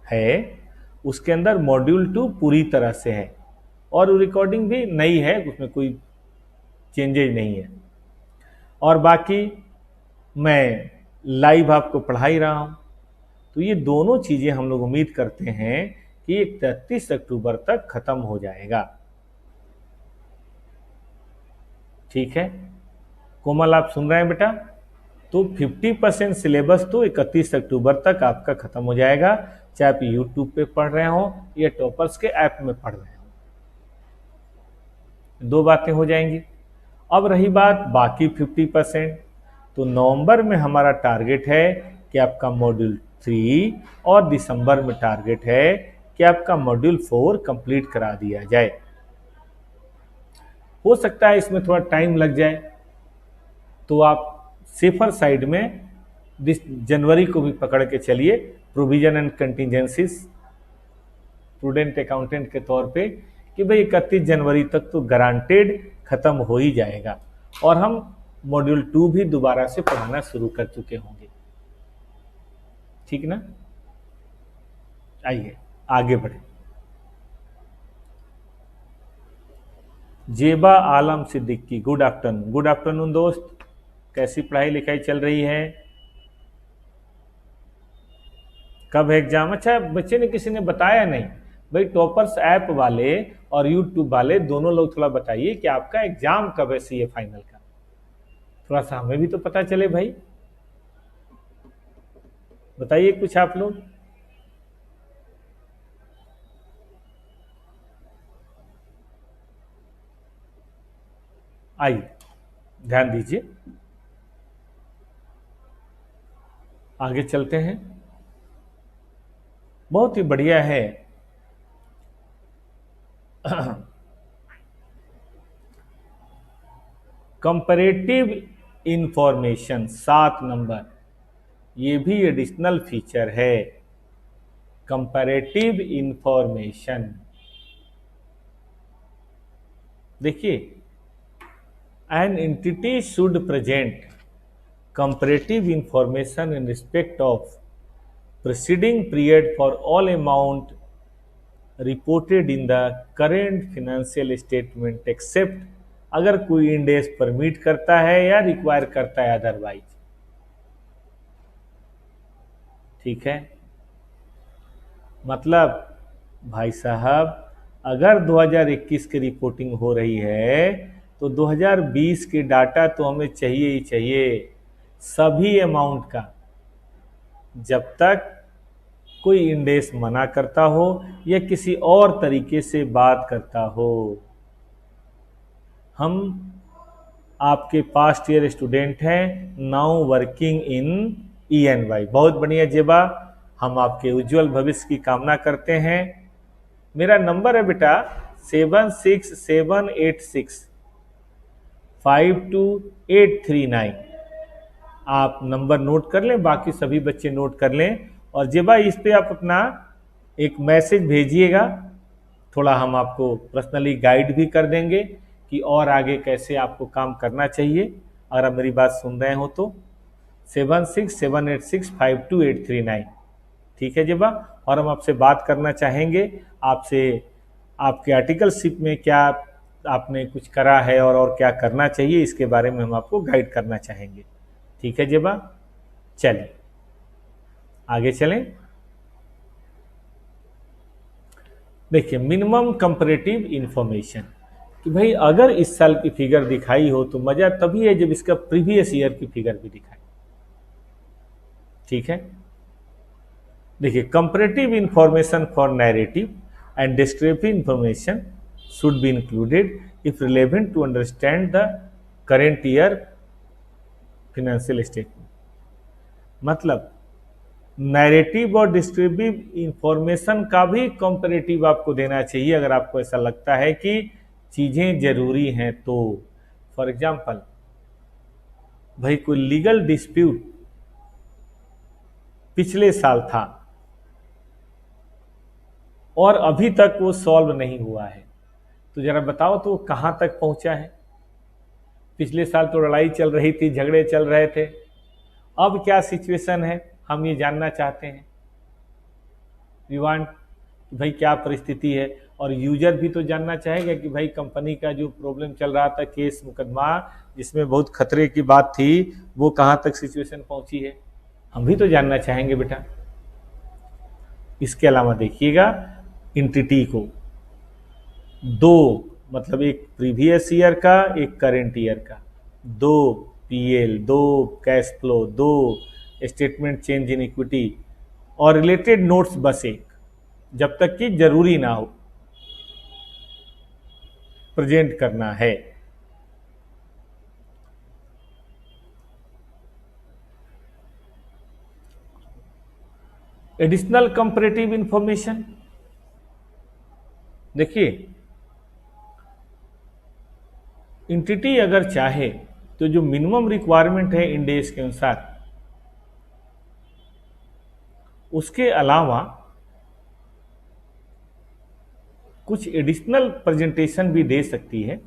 है, उसके अंदर मॉड्यूल 2 पूरी तरह से है, और रिकॉर्डिंग भी नई है, उसमें कोई चेंजेज नहीं है। और बाकी मैं लाइव आपको पढ़ा ही रहा हूं। तो ये दोनों चीजें हम लोग उम्मीद करते हैं कि 31 अक्टूबर तक खत्म हो जाएगा। ठीक है कोमल, आप सुन रहे हैं बेटा? तो 50% सिलेबस तो 31 अक्टूबर तक आपका खत्म हो जाएगा, चाहे आप यूट्यूब पे पढ़ रहे हो या टॉपर्स के ऐप में पढ़ रहे हो। 2 बातें हो जाएंगी। अब रही बात बाकी 50%, तो नवंबर में हमारा टारगेट है कि आपका मॉड्यूल 3, और दिसंबर में टारगेट है कि आपका मॉड्यूल 4 कंप्लीट करा दिया जाए। हो सकता है इसमें थोड़ा टाइम लग जाए, तो आप सेफर साइड में जनवरी को भी पकड़ के चलिए, provision and contingencies, prudent accountant के तौर पे, कि भाई 31 जनवरी तक तो गारंटेड खत्म हो ही जाएगा, और हम मॉड्यूल 2 भी दोबारा से पढ़ाना शुरू कर चुके होंगे। ठीक ना? आइए आगे बढ़े। Zeba Alam Siddiqui, good afternoon. Good afternoon दोस्त, कैसी पढ़ाई लिखाई चल रही है? कब है एग्जाम? अच्छा बच्चे ने किसी ने बताया नहीं भाई, टॉपर्स ऐप वाले और यूट्यूब वाले दोनों लोग थोड़ा बताइए कि आपका एग्जाम कब है सीए फाइनल का, थोड़ा सा हमें भी तो पता चले भाई। बताइए कुछ आप लोग। आइए ध्यान दीजिए, आगे चलते हैं। बहुत ही बढ़िया है। कंपैरेटिव इंफॉर्मेशन 7 नंबर, ये भी एडिशनल फीचर है। कंपैरेटिव इंफॉर्मेशन देखिए, an entity should present comparative information in respect of preceding period for all amount reported in the current financial statement except अगर कोई इंडेक्स परमिट करता है या रिक्वायर करता है अदरवाइज। ठीक है, मतलब भाई साहब, अगर 2021 की रिपोर्टिंग हो रही है तो 2020 के डाटा तो हमें चाहिए ही चाहिए, सभी अमाउंट का। जब तक कोई इंडेक्स मना करता हो या किसी और तरीके से बात करता हो। हम आपके पास्ट ईयर स्टूडेंट हैं, नाउ वर्किंग इन ENY। बहुत बढ़िया जेबा, हम आपके उज्जवल भविष्य की कामना करते हैं। मेरा नंबर है बेटा 7678652839। आप नंबर नोट कर लें, बाकी सभी बच्चे नोट कर लें। और जेबा इस पे आप अपना एक मैसेज भेजिएगा, थोड़ा हम आपको पर्सनली गाइड भी कर देंगे कि और आगे कैसे आपको काम करना चाहिए। अगर आप मेरी बात सुन रहे हो तो 7678652839। ठीक है जेबा, और हम आपसे बात करना चाहेंगे, आपसे आपके आर्टिकलशिप में क्या आपने कुछ करा है और क्या करना चाहिए, इसके बारे में हम आपको गाइड करना चाहेंगे। ठीक है जेबा, चलिए आगे चलें। देखिए, मिनिमम कंपैरेटिव इंफॉर्मेशन, कि भाई अगर इस साल की फिगर दिखाई हो तो मजा तभी है जब इसका प्रीवियस ईयर की फिगर भी दिखाई। ठीक है, देखिए, comparative information for narrative and descriptive information should be included if relevant to understand the current year financial statement. मतलब नैरेटिव और डिस्क्रिप्टिव इंफॉर्मेशन का भी कंपैरेटिव आपको देना चाहिए अगर आपको ऐसा लगता है कि चीजें जरूरी हैं तो। फॉर एग्जाम्पल, भाई कोई लीगल डिस्प्यूट पिछले साल था और अभी तक वो सॉल्व नहीं हुआ है, तो जरा बताओ तो वो कहां तक पहुंचा है। पिछले साल तो लड़ाई चल रही थी, झगड़े चल रहे थे, अब क्या सिचुएशन है, हम ये जानना चाहते हैं। वी वांट भाई क्या परिस्थिति है, और यूजर भी तो जानना चाहेगा कि भाई कंपनी का जो प्रॉब्लम चल रहा था, केस मुकदमा जिसमें बहुत खतरे की बात थी, वो कहां तक सिचुएशन पहुंची है, हम भी तो जानना चाहेंगे बेटा। इसके अलावा देखिएगा, एंटिटी को दो, मतलब एक प्रीवियस ईयर का, एक करेंट ईयर का, दो PL, दो कैश फ्लो, दो स्टेटमेंट चेंज इन इक्विटी और रिलेटेड नोट्स, बस एक, जब तक कि जरूरी ना हो प्रेजेंट करना है। एडिशनल कंपैरेटिव इंफॉर्मेशन, देखिए, एंटिटी अगर चाहे तो जो मिनिमम रिक्वायरमेंट है इंडेस के अनुसार, उसके अलावा कुछ एडिशनल प्रेजेंटेशन भी दे सकती है,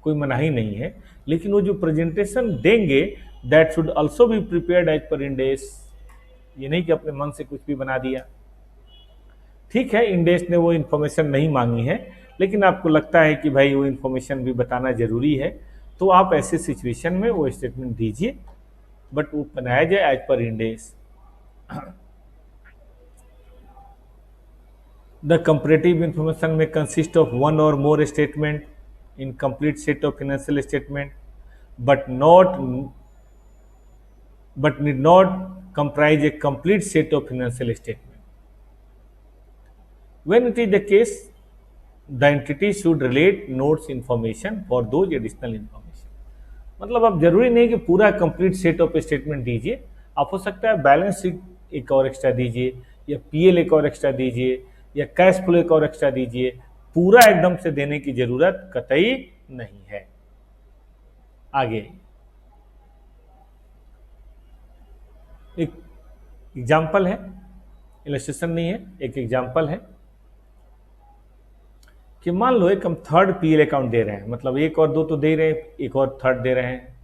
कोई मनाही नहीं है। लेकिन वो जो प्रेजेंटेशन देंगे that should also be prepared as per Ind AS. ये नहीं कि अपने मन से कुछ भी बना दिया। ठीक है, इंडेस ने वो इन्फॉर्मेशन नहीं मांगी है, लेकिन आपको लगता है कि भाई वो इन्फॉर्मेशन भी बताना जरूरी है, तो आप ऐसे सिचुएशन में वो स्टेटमेंट दीजिए, बट वो बनाया जाए as per इंडेस। The comparative information may consist of one or more statement in complete set of financial statement, but need not comprise a complete set of financial statement. When it is the case, the entity should relate notes information for those additional information. मतलब अब जरूरी नहीं कि पूरा कंप्लीट सेट ऑफ स्टेटमेंट दीजिए, आप हो सकता है बैलेंस शीट एक और एक्स्ट्रा दीजिए, या PL एक और एक्स्ट्रा दीजिए, या कैश फ्लो एक और एक्स्ट्रा दीजिए। पूरा एकदम से देने की जरूरत कतई नहीं है। आगे एक एग्जाम्पल है, इलस्ट्रेशन नहीं है, एक एग्जाम्पल है। कि मान लो एक हम थर्ड पीएल अकाउंट दे रहे हैं, मतलब एक और दो तो दे रहे हैं, एक और थर्ड दे रहे हैं।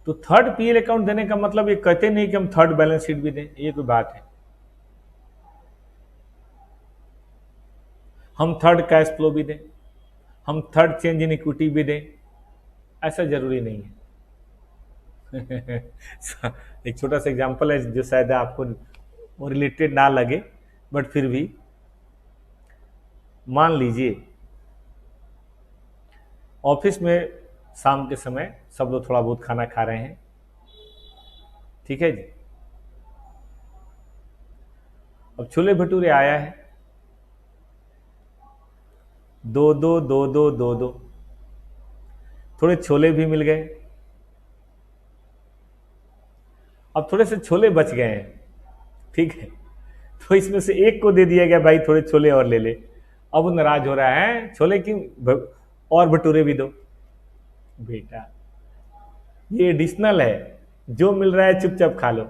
तो थर्ड पीएल अकाउंट देने का मतलब ये कहते नहीं कि हम थर्ड बैलेंस शीट भी दें, ये कोई बात है। हम थर्ड कैश फ्लो भी दें, हम थर्ड चेंज इन इक्विटी भी दें, ऐसा जरूरी नहीं है। एक छोटा सा एग्जांपल है जो शायद आपको वो रिलेटेड ना लगे, बट फिर भी मान लीजिए ऑफिस में शाम के समय सब लोग थोड़ा बहुत खाना खा रहे हैं, ठीक है जी। अब छोले भटूरे आया है, दो दो दो दो दो दो, थोड़े छोले भी मिल गए। अब थोड़े से छोले बच गए हैं, ठीक है, तो इसमें से एक को दे दिया गया, भाई थोड़े छोले और ले ले। अब वो नाराज हो रहा है, छोले की और भटूरे भी दो। बेटा ये एडिशनल है, जो मिल रहा है चुपचाप खा लो।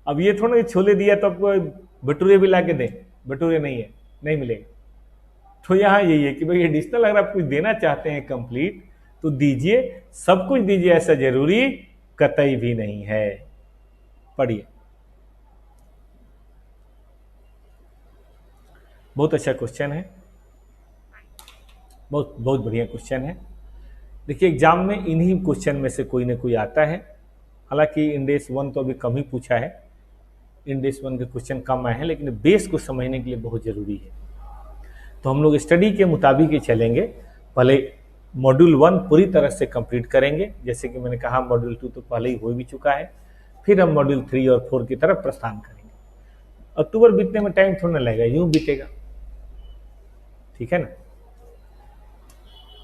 अब ये थोड़ा छोले दिया तो आपको भटूरे भी ला के दें, भटूरे नहीं है, नहीं मिलेगा। तो यहाँ यही है कि भाई एडिशनल अगर आप कुछ देना चाहते हैं कंप्लीट तो दीजिए, सब कुछ दीजिए, ऐसा जरूरी कतई भी नहीं है। पढ़िए, बहुत अच्छा क्वेश्चन है, बहुत बहुत बढ़िया क्वेश्चन है। देखिए एग्जाम में इन्हीं क्वेश्चन में से कोई ना कोई आता है। हालांकि इंडेस 1 तो अभी कम ही पूछा है, इंडेस 1 के क्वेश्चन कम आए हैं, लेकिन बेस को समझने के लिए बहुत जरूरी है। तो हम लोग स्टडी के मुताबिक ही चलेंगे। पहले मॉड्यूल 1 पूरी तरह से कंप्लीट करेंगे, जैसे कि मैंने कहा मॉड्यूल 2 तो पहले ही हो भी चुका है। फिर हम मॉड्यूल 3 और 4 की तरफ प्रस्थान करेंगे। अक्टूबर बीतने में टाइम थोड़ा ना लगेगा, यूं बीतेगा, ठीक है ना।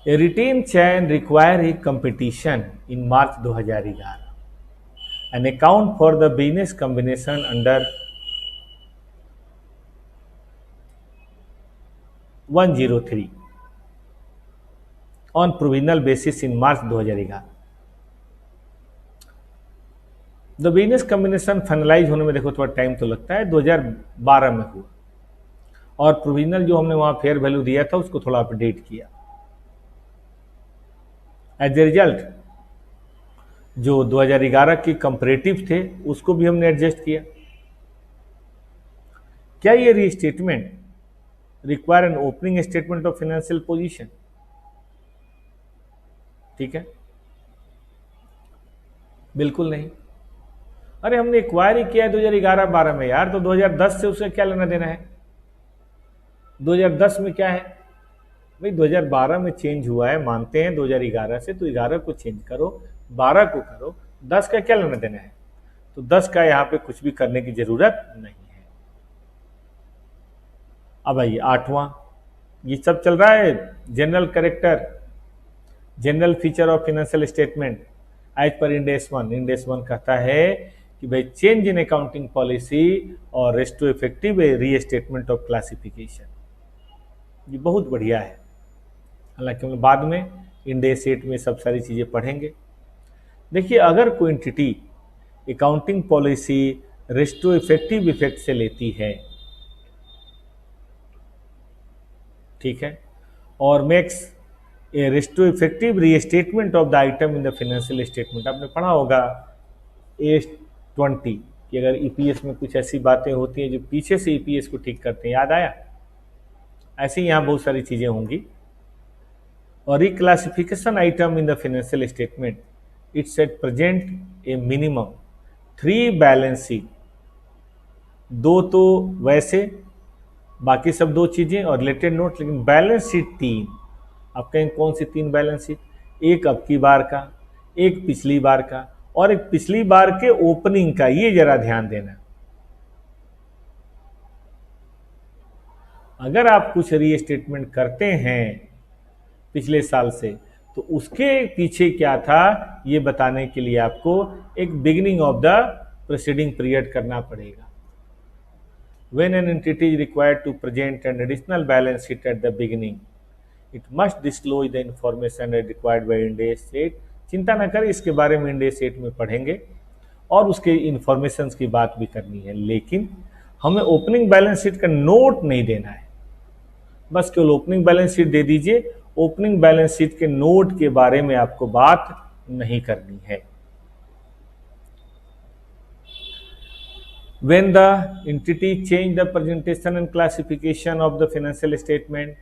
A routine chain require a competition in March 2011 and account for the business combination under 103 on provisional basis in March 2011। The business combination finalise होने में देखो थोड़ा टाइम तो लगता है, 2012 में हुआ, और प्रोविजनल जो हमने वहां फेयर वैल्यू दिया था उसको थोड़ा अपडेट किया। एज ए रिजल्ट जो 2011 के कंपैरेटिव थे उसको भी हमने एडजस्ट किया। क्या ये restatement require an opening statement of financial position? ठीक है, बिल्कुल नहीं। अरे हमने एक्वायर ही किया है 2011-12 में यार, तो 2010 से उसका क्या लेना देना है? 2010 में क्या है भाई, 2012 में चेंज हुआ है, मानते हैं 2011 से, तो 11 को चेंज करो, 12 को करो, 10 का क्या लेना देना है? तो 10 का यहाँ पे कुछ भी करने की जरूरत नहीं है। अब आइए 8वां, ये सब चल रहा है general character, general feature of financial statement as per Ind AS 1। Ind AS 1 कहता है कि भाई चेंज इन अकाउंटिंग पॉलिसी और retrospective restatement of classification, ये बहुत बढ़िया है। हालांकि हम बाद में इंडेस 8 में सब सारी चीजें पढ़ेंगे। देखिए अगर कोई entity accounting policy resto effective effect से लेती है, ठीक है, और makes a resto effective restatement of the item in the financial statement, आपने पढ़ा होगा A20 कि अगर ईपीएस में कुछ ऐसी बातें होती हैं जो पीछे से ईपीएस को ठीक करते हैं, याद आया? ऐसे ही यहाँ बहुत सारी चीजें होंगी। और reclassification item in the financial statement, it's at present A minimum 3 balance sheet, 2 तो वैसे बाकी सब 2 चीजें और रिलेटेड नोट, लेकिन बैलेंस शीट 3। आप कहें कौन सी 3 बैलेंस शीट? एक अब की बार का, एक पिछली बार का, और एक पिछली बार के ओपनिंग का। ये जरा ध्यान देना, अगर आप कुछ रीस्टेटमेंट करते हैं पिछले साल से, तो उसके पीछे क्या था ये बताने के लिए आपको एक beginning of the preceding period करना पड़ेगा। When an entity is required to present an additional balance sheet at the beginning, it must disclose the information required by Ind AS 8। चिंता न करें, इसके बारे में Ind AS 8 में पढ़ेंगे और उसके इंफॉर्मेशन की बात भी करनी है, लेकिन हमें ओपनिंग बैलेंस शीट का नोट नहीं देना है। बस केवल ओपनिंग बैलेंस शीट दे दीजिए, ओपनिंग बैलेंस शीट के नोट के बारे में आपको बात नहीं करनी है। When the entity change the presentation and classification of the financial statement,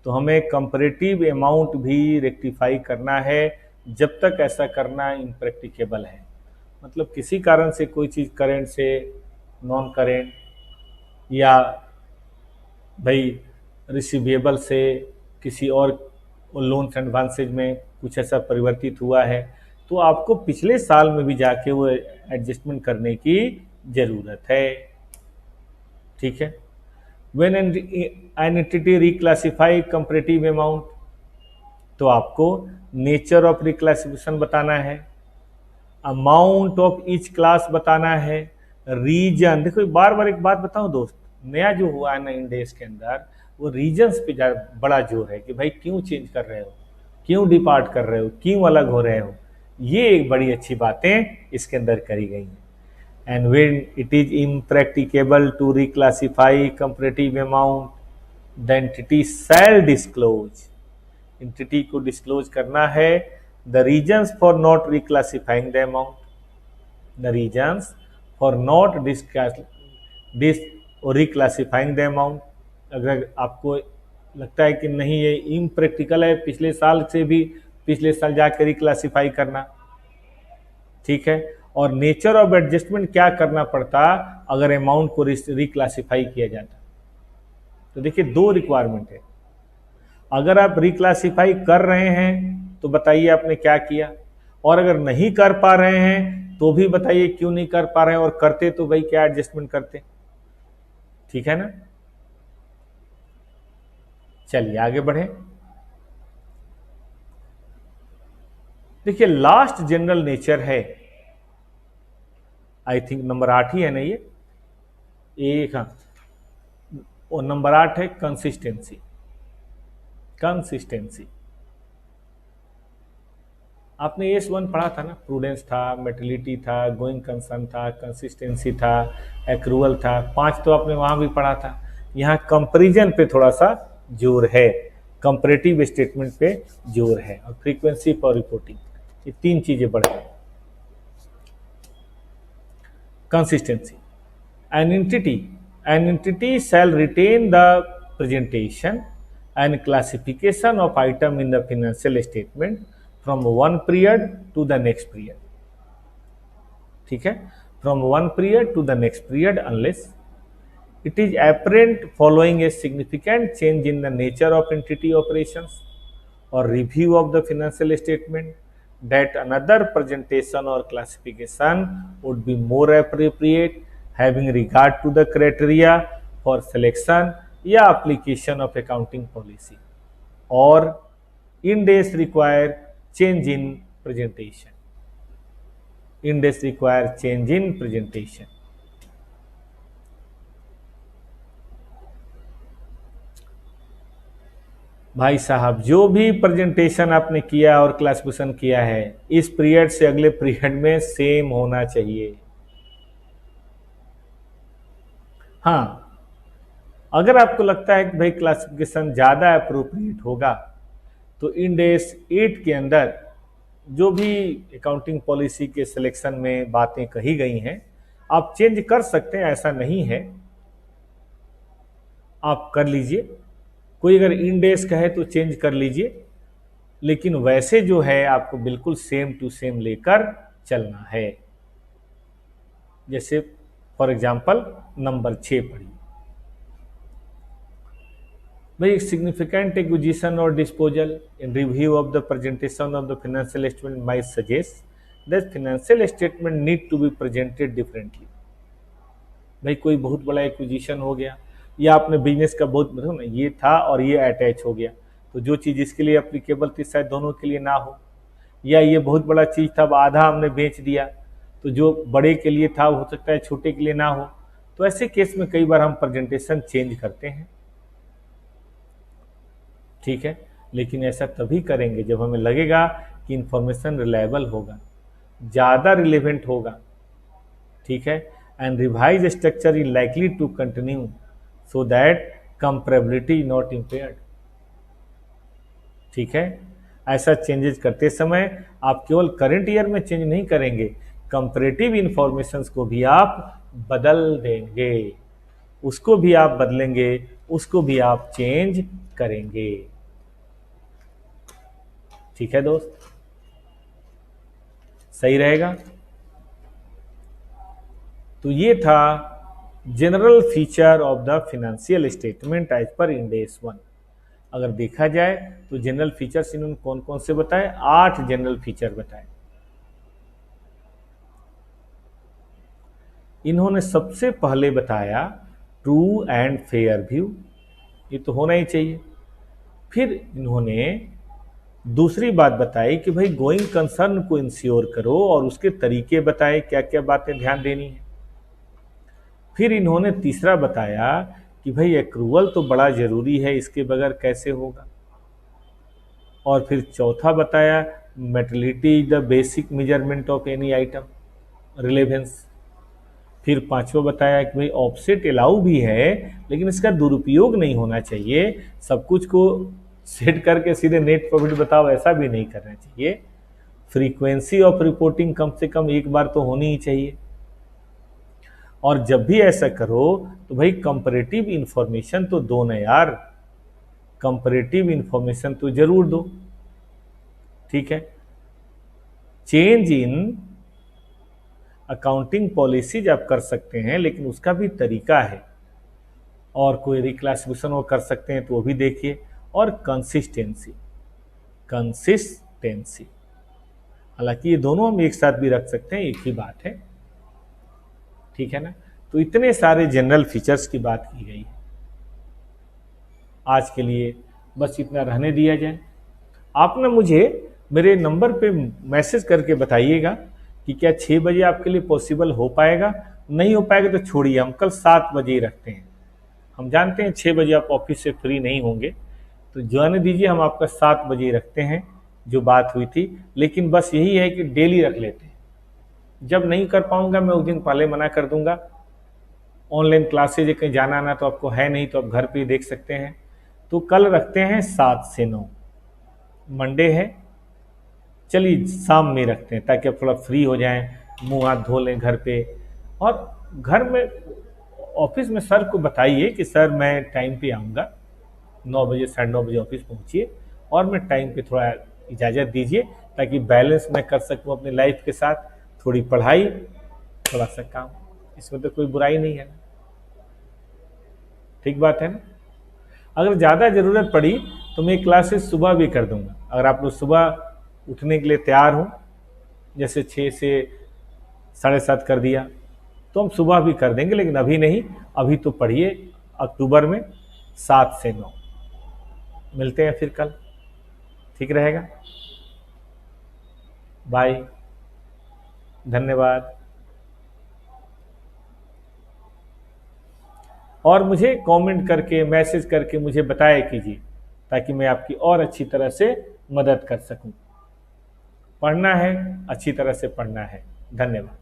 तो हमें कंपैरेटिव अमाउंट भी रेक्टिफाई करना है, जब तक ऐसा करना इम्प्रैक्टिकेबल है। मतलब किसी कारण से कोई चीज़ करेंट से नॉन करेंट, या भाई रिसीवेबल से किसी और लोन्स एडवांसेज में कुछ ऐसा परिवर्तित हुआ है, तो आपको पिछले साल में भी जाके वो एडजस्टमेंट करने की ज़रूरत है। ठीक है। When an entity reclassify comparative amount, तो आपको नेचर ऑफ रिक्लासिफिकेशन बताना है, अमाउंट ऑफ ईच क्लास बताना है, रीजन। देखो बार बार एक बात बताऊं दोस्त, नया जो हुआ है ना इंडेक्स के अंदर, वो रीजन्स पे बड़ा जोर है कि भाई क्यों चेंज कर रहे हो, क्यों डिपार्ट कर रहे हो, क्यों अलग हो रहे हो। ये एक बड़ी अच्छी बातें इसके अंदर करी गई हैं। And when it is impracticable to reclassify comparative amount, the entity shall disclose, entity को disclose करना है the reasons for not reclassifying the amount, the reasons for not reclassifying the amount। अगर आपको लगता है कि नहीं ये इम्प्रैक्टिकल है, पिछले साल से भी पिछले साल जाकर रिक्लासीफाई करना, ठीक है। और नेचर ऑफ एडजस्टमेंट क्या करना पड़ता अगर अमाउंट को रिक्लासीफाई किया जाता। तो देखिए दो रिक्वायरमेंट है, अगर आप रिक्लासीफाई कर रहे हैं तो बताइए आपने क्या किया, और अगर नहीं कर पा रहे हैं तो भी बताइए क्यों नहीं कर पा रहे हैं, और करते तो भाई क्या एडजस्टमेंट करते। ठीक है ना। चलिए आगे बढ़े। देखिए लास्ट जनरल नेचर है, आई थिंक नंबर 8 ही है ना ये एक, हाँ, और नंबर 8 है कंसिस्टेंसी। कंसिस्टेंसी आपने S1 पढ़ा था ना, प्रूडेंस था, मेटलिटी था, गोइंग कंसर्न था, कंसिस्टेंसी था, एक्रूअल था, 5 तो आपने वहां भी पढ़ा था। यहाँ कंपैरिजन पे थोड़ा सा जोर है, कंपैरेटिव स्टेटमेंट पे जोर है, और फ्रीक्वेंसी फॉर रिपोर्टिंग, ये 3 चीजें बढ़ गई। Consistency, an entity shall retain the presentation and classification of item in the financial statement from one period to the next period। ठीक है, from one period to the next period unless it is apparent following a significant change in the nature of entity operations or review of the financial statement that another presentation or classification would be more appropriate having regard to the criteria for selection या application of accounting policy, or Ind-AS require change in presentation। Ind-AS require change in presentation। भाई साहब जो भी प्रेजेंटेशन आपने किया और क्लासिफिकेशन किया है, इस पीरियड से अगले पीरियड में सेम होना चाहिए। हाँ, अगर आपको लगता है कि भाई क्लासिफिकेशन ज़्यादा अप्रोप्रिएट होगा, तो Ind-AS 8 के अंदर जो भी अकाउंटिंग पॉलिसी के सिलेक्शन में बातें कही गई हैं, आप चेंज कर सकते हैं, ऐसा नहीं है, आप कर लीजिए। कोई अगर Ind-AS कहे तो चेंज कर लीजिए, लेकिन वैसे जो है आपको बिल्कुल सेम टू सेम लेकर चलना है। जैसे फॉर एग्जांपल नंबर 6 पढ़िए भाई, सिग्निफिकेंट एक्विजिशन और disposal in review of the presentation of the financial statement might suggest that financial statement need to be presented differently. भाई कोई बहुत बड़ा एक्विजिशन हो गया, या आपने बिजनेस का बहुत मतलब ना, ये था और ये अटैच हो गया, तो जो चीज़ इसके लिए अप्लीकेबल थी शायद दोनों के लिए ना हो, या ये बहुत बड़ा चीज़ था आधा हमने बेच दिया, तो जो बड़े के लिए था हो सकता है छोटे के लिए ना हो। तो ऐसे केस में कई बार हम प्रेजेंटेशन चेंज करते हैं। ठीक है, लेकिन ऐसा तभी करेंगे जब हमें लगेगा कि इंफॉर्मेशन रिलायबल होगा, ज़्यादा रिलेवेंट होगा। ठीक है, and revise structure is likely to continue so that comparability not impaired. ठीक है, ऐसा चेंजेस करते समय आप केवल करंट ईयर में चेंज नहीं करेंगे, कंपैरेटिव इंफॉर्मेशंस को भी आप बदल देंगे, उसको भी आप बदलेंगे, उसको भी आप चेंज करेंगे। ठीक है दोस्त, सही रहेगा। तो ये था general feature of the financial statement as per Ind AS 1। अगर देखा जाए तो जनरल फीचर्स इन्होंने कौन कौन से बताए, 8 जनरल फीचर बताए। इन्होंने सबसे पहले बताया ट्रू एंड फेयर व्यू, ये तो होना ही चाहिए। फिर इन्होंने दूसरी बात बताई कि भाई गोइंग कंसर्न को इंश्योर करो, और उसके तरीके बताए, क्या क्या बातें ध्यान देनी है। फिर इन्होंने तीसरा बताया कि भाई एक्रूवल तो बड़ा जरूरी है, इसके बगैर कैसे होगा। और फिर चौथा बताया materiality is the basic measurement of any item relevance. फिर पांचवा बताया कि भाई ऑफसेट अलाउ भी है, लेकिन इसका दुरुपयोग नहीं होना चाहिए, सब कुछ को सेट करके सीधे नेट प्रॉफिट बताओ, ऐसा भी नहीं करना चाहिए। फ्रीक्वेंसी ऑफ रिपोर्टिंग कम से कम एक बार तो होनी ही चाहिए, और जब भी ऐसा करो तो भाई कंपैरेटिव इंफॉर्मेशन तो दो ना यार, कंपैरेटिव इंफॉर्मेशन तो जरूर दो। ठीक है, चेंज इन अकाउंटिंग पॉलिसीज आप कर सकते हैं, लेकिन उसका भी तरीका है, और कोई रिक्लासिफिकेशन वो कर सकते हैं तो वो भी देखिए। और कंसिस्टेंसी, कंसिस्टेंसी, हालांकि ये दोनों हम एक साथ भी रख सकते हैं, एक ही बात है। ठीक है ना, तो इतने सारे जनरल फीचर्स की बात की गई है। आज के लिए बस इतना रहने दिया जाए। आप ना मुझे मेरे नंबर पे मैसेज करके बताइएगा कि क्या 6 बजे आपके लिए पॉसिबल हो पाएगा। नहीं हो पाएगा तो छोड़िए, हम कल 7 बजे ही रखते हैं। हम जानते हैं 6 बजे आप ऑफिस से फ्री नहीं होंगे, तो जाने दीजिए, हम आपका 7 बजे ही रखते हैं जो बात हुई थी। लेकिन बस यही है कि डेली रख लेते हैं, जब नहीं कर पाऊंगा मैं उस दिन पहले मना कर दूंगा। ऑनलाइन क्लासेज कहीं जाना आना तो आपको है नहीं, तो आप घर पे ही देख सकते हैं। तो कल रखते हैं 7 से 9, मंडे है, चलिए शाम में रखते हैं ताकि आप थोड़ा फ्री हो जाएं, मुंह हाथ धो लें घर पे। और घर में ऑफिस में सर को बताइए कि सर मैं टाइम पे आऊँगा, 9 बजे 9:30 बजे ऑफिस पहुँचिए, और मैं टाइम पे थोड़ा इजाज़त दीजिए ताकि बैलेंस मैं कर सकूँ अपनी लाइफ के साथ, थोड़ी पढ़ाई थोड़ा सा काम, इसमें तो कोई बुराई नहीं है। ठीक बात है ना। अगर ज़्यादा ज़रूरत पड़ी तो मैं क्लासेस सुबह भी कर दूंगा, अगर आप लोग सुबह उठने के लिए तैयार हो, जैसे 6 से 7:30 कर दिया तो हम सुबह भी कर देंगे, लेकिन अभी नहीं, अभी तो पढ़िए अक्टूबर में 7 से 9। मिलते हैं फिर कल, ठीक रहेगा। बाय, धन्यवाद। और मुझे कमेंट करके मैसेज करके मुझे बताया कीजिए ताकि मैं आपकी और अच्छी तरह से मदद कर सकूं। पढ़ना है, अच्छी तरह से पढ़ना है। धन्यवाद।